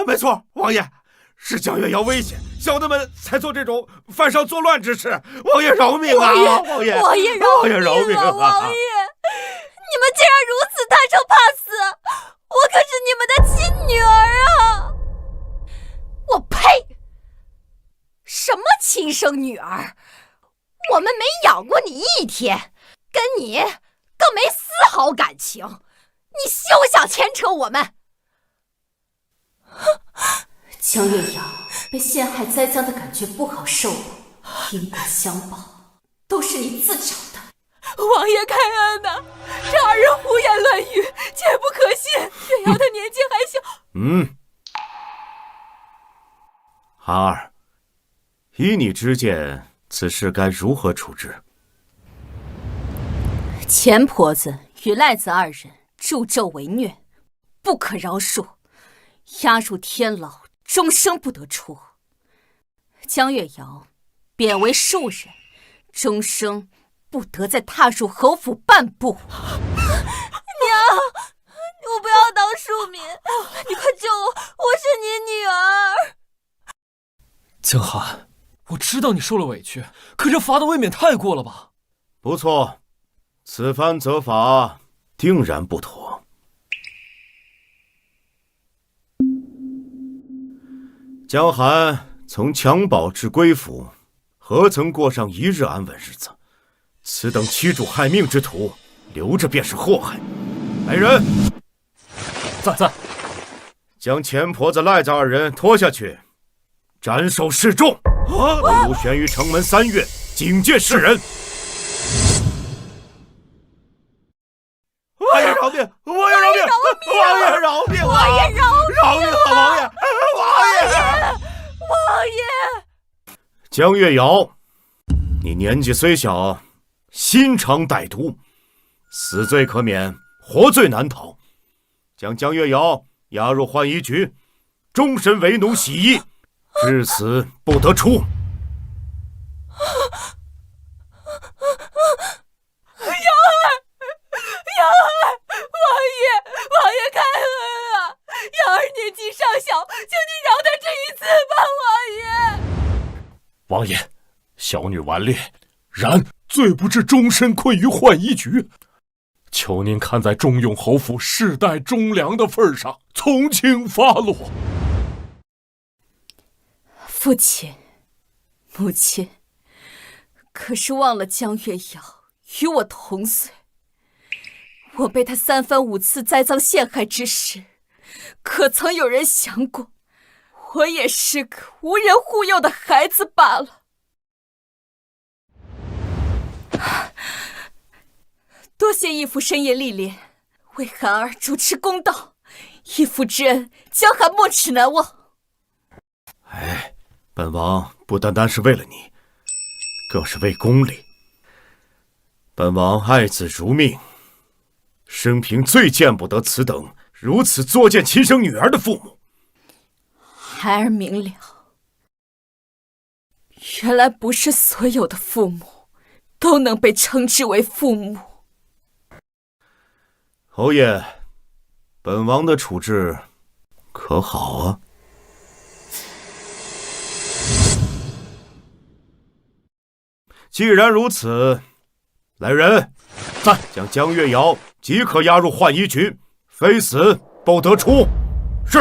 没错，王爷，是江月瑶危险，小的们才做这种犯上作乱之事。王爷饶命啊！王爷饶命啊！王爷，你们竟然如此贪生怕死，我可是你们的亲女儿啊！我呸！什么亲生女儿？我们没养过你一天，跟你更没丝毫感情，你休想牵扯我们！江月瑶被陷害栽赃的感觉不好受，因果相报，都是你自找的。王爷开恩呐，这二人胡言乱语，切不可信。月瑶的年纪还小。寒儿，依你之见，此事该如何处置？钱婆子与赖子二人助纣为虐，不可饶恕，押入天牢，终生不得出。江月瑶贬为庶人，终生不得再踏入侯府半步。娘，我不要当庶民，你快救我，我是你女儿。江寒，我知道你受了委屈，可这罚的未免太过了吧？不错，此番责罚定然不妥。江寒从襁褓至归府，何曾过上一日安稳日子？此等欺主害命之徒，留着便是祸害。来人，在，将钱婆子、赖子二人拖下去，斩首示众。文武悬于城门3月，警戒世人。王爷饶命！王爷饶命！王爷饶命！王爷饶命啊！王爷！王爷！江月瑶，你年纪虽小，心肠歹毒，死罪可免，活罪难逃。将江月瑶押入浣衣局，终身为奴洗衣，至死不得出。王爷，小女顽劣，然罪不至终身困于浣衣局。求您看在忠勇侯府世代忠良的份上，从轻发落。父亲，母亲，可是忘了江月瑶与我同岁，我被他3番5次栽赃陷害之时，可曾有人想过，我也是个无人护佑的孩子罢了。多谢义父深夜历练，为涵儿主持公道，义父之恩，江涵没齿难忘。哎，本王不单单是为了你，更是为公理。本王爱子如命，生平最见不得此等如此作践亲生女儿的父母。孩儿明了，原来不是所有的父母都能被称之为父母。侯爷，本王的处置可好啊？既然如此，来人，在将江月瑶即刻押入浣衣局，非死不得出。是。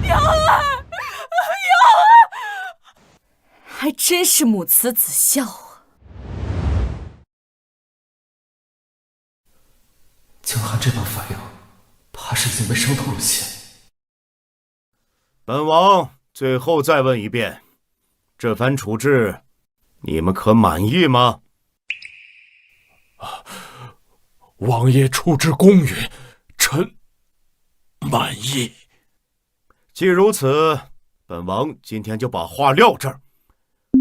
瑶儿，还真是母慈子孝啊！江涵这般反应，怕是已经被伤透了心。本王最后再问一遍，这番处置，你们可满意吗？王爷处置公允，臣满意。既如此，本王今天就把话撂这儿。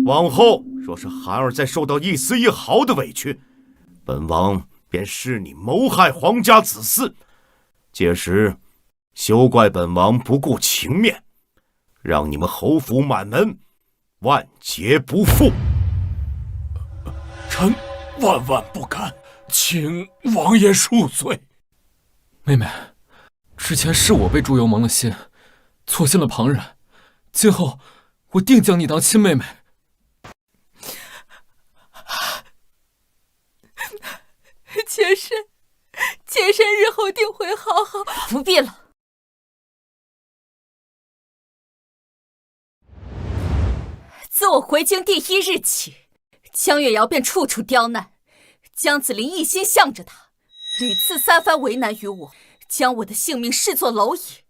往后若是涵儿再受到一丝一毫的委屈，本王便视你谋害皇家子嗣。届时，休怪本王不顾情面，让你们侯府满门万劫不复。臣万万不敢，请王爷恕罪。妹妹，之前是我被猪油蒙了心，错信了旁人，今后我定将你当亲妹妹。妾身日后定会好好。不必了。自我回京第1日起，江月瑶便处处刁难，江子霖一心向着他，屡次3番为难于我，将我的性命视作蝼蚁。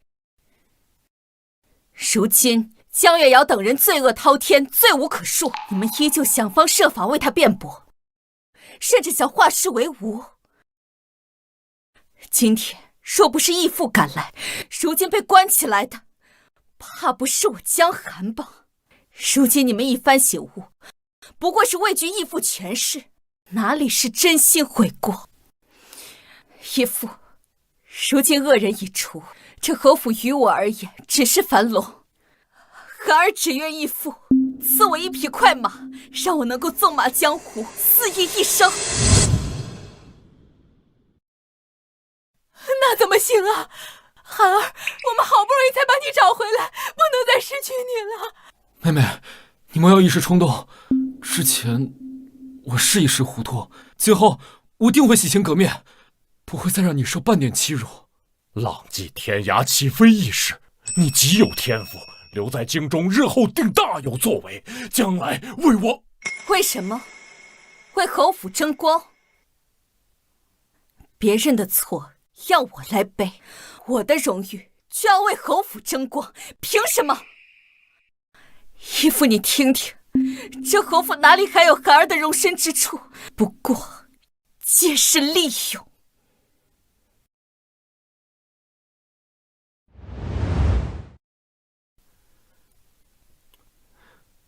如今江月瑶等人罪恶滔天，罪无可恕，你们依旧想方设法为他辩驳，甚至想化事为无。今天若不是义父赶来，如今被关起来的，怕不是我江涵吧？如今你们一番醒悟，不过是畏惧义父权势，哪里是真心悔过？义父，如今恶人已除，这侯府于我而言只是樊笼。孩儿只愿义父赐我一匹快马，让我能够纵马江湖，肆意一生。那怎么行啊，涵儿，我们好不容易才把你找回来，不能再失去你了。妹妹，你莫要一时冲动，之前我是一时糊涂，今后我定会洗心革面，不会再让你受半点欺辱。浪迹天涯岂非易事？你极有天赋，留在京中，日后定大有作为，将来为我……为什么？为侯府争光？别人的错要我来背，我的荣誉就要为侯府争光，凭什么？义父，你听听，这侯府哪里还有孩儿的容身之处？不过皆是利用。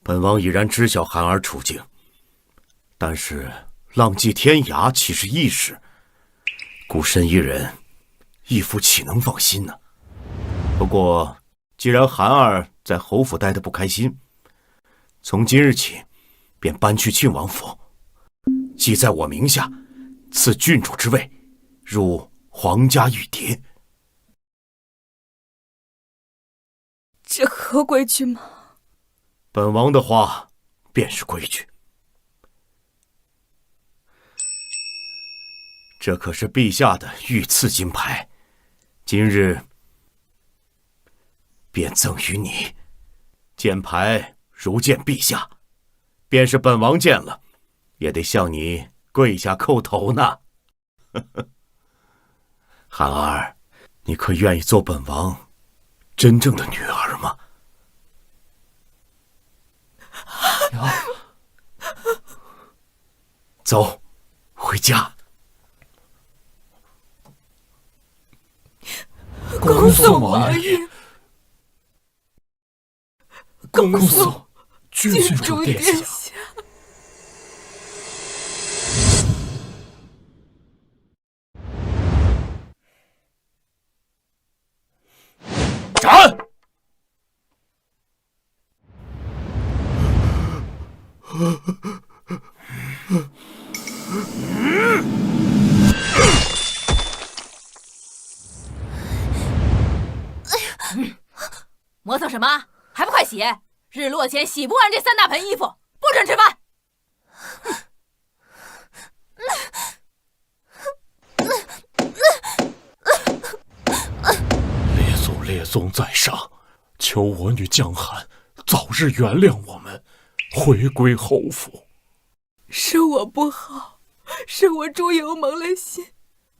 本王已然知晓涵儿处境，但是浪迹天涯岂是易事？孤身一人，义父岂能放心呢？不过，既然涵儿在侯府待得不开心，从今日起便搬去郡王府，即在我名下，赐郡主之位，入皇家御蝶。这合规矩吗？本王的话便是规矩。这可是陛下的御赐金牌，今日便赠与你。剑牌如见陛下，便是本王见了，也得向你跪下叩头呢。涵儿，你可愿意做本王真正的女儿吗？走，回家。恭送王爷，恭送郡郡主主殿殿下。下。斩！磨蹭什么？还不快洗！日落前洗不完这3大盆衣服，不准吃饭！列宗在上，求我女江寒早日原谅我们，回归侯府。是我不好，是我猪油蒙了心，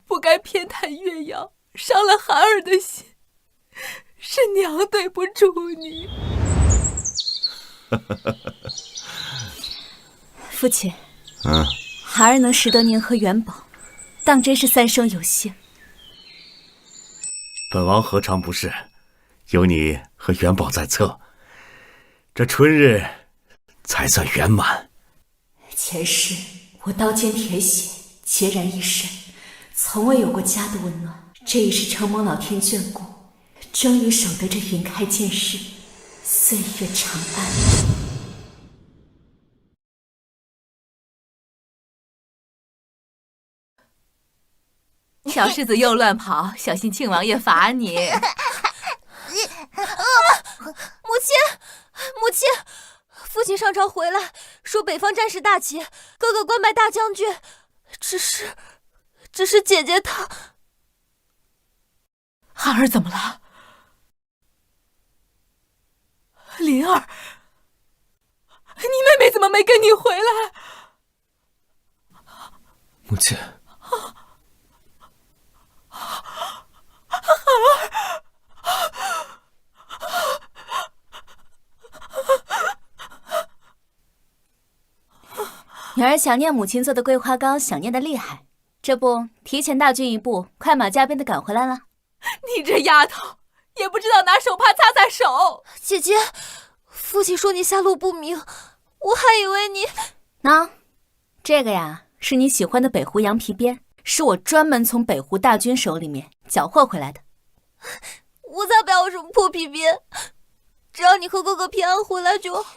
不该偏袒月瑶，伤了涵儿的心。是娘对不住你。父亲，孩儿能识得您和元宝，当真是三生有幸。本王何尝不是？有你和元宝在侧，这春日才算圆满。前世我刀尖铁血，孑然一身，从未有过家的温暖。这已是承蒙老天眷顾，终于守得这云开见世，岁月长安。小世子又乱跑，小心庆王爷罚你。母亲，父亲上朝回来，说北方战事大起，哥哥官拜大将军。只是姐姐她……涵儿怎么了？灵儿，你妹妹怎么没跟你回来？母亲。女儿想念母亲做的桂花糕，想念的厉害。这不，提前大军一步，快马加鞭的赶回来了。你这丫头，也不知道拿手帕擦擦手。姐姐，父亲说你下落不明，我还以为你……喏，这个呀，是你喜欢的北湖羊皮鞭，是我专门从北湖大军手里面缴获回来的。我才不要什么破皮鞭，只要你和哥哥平安回来就好。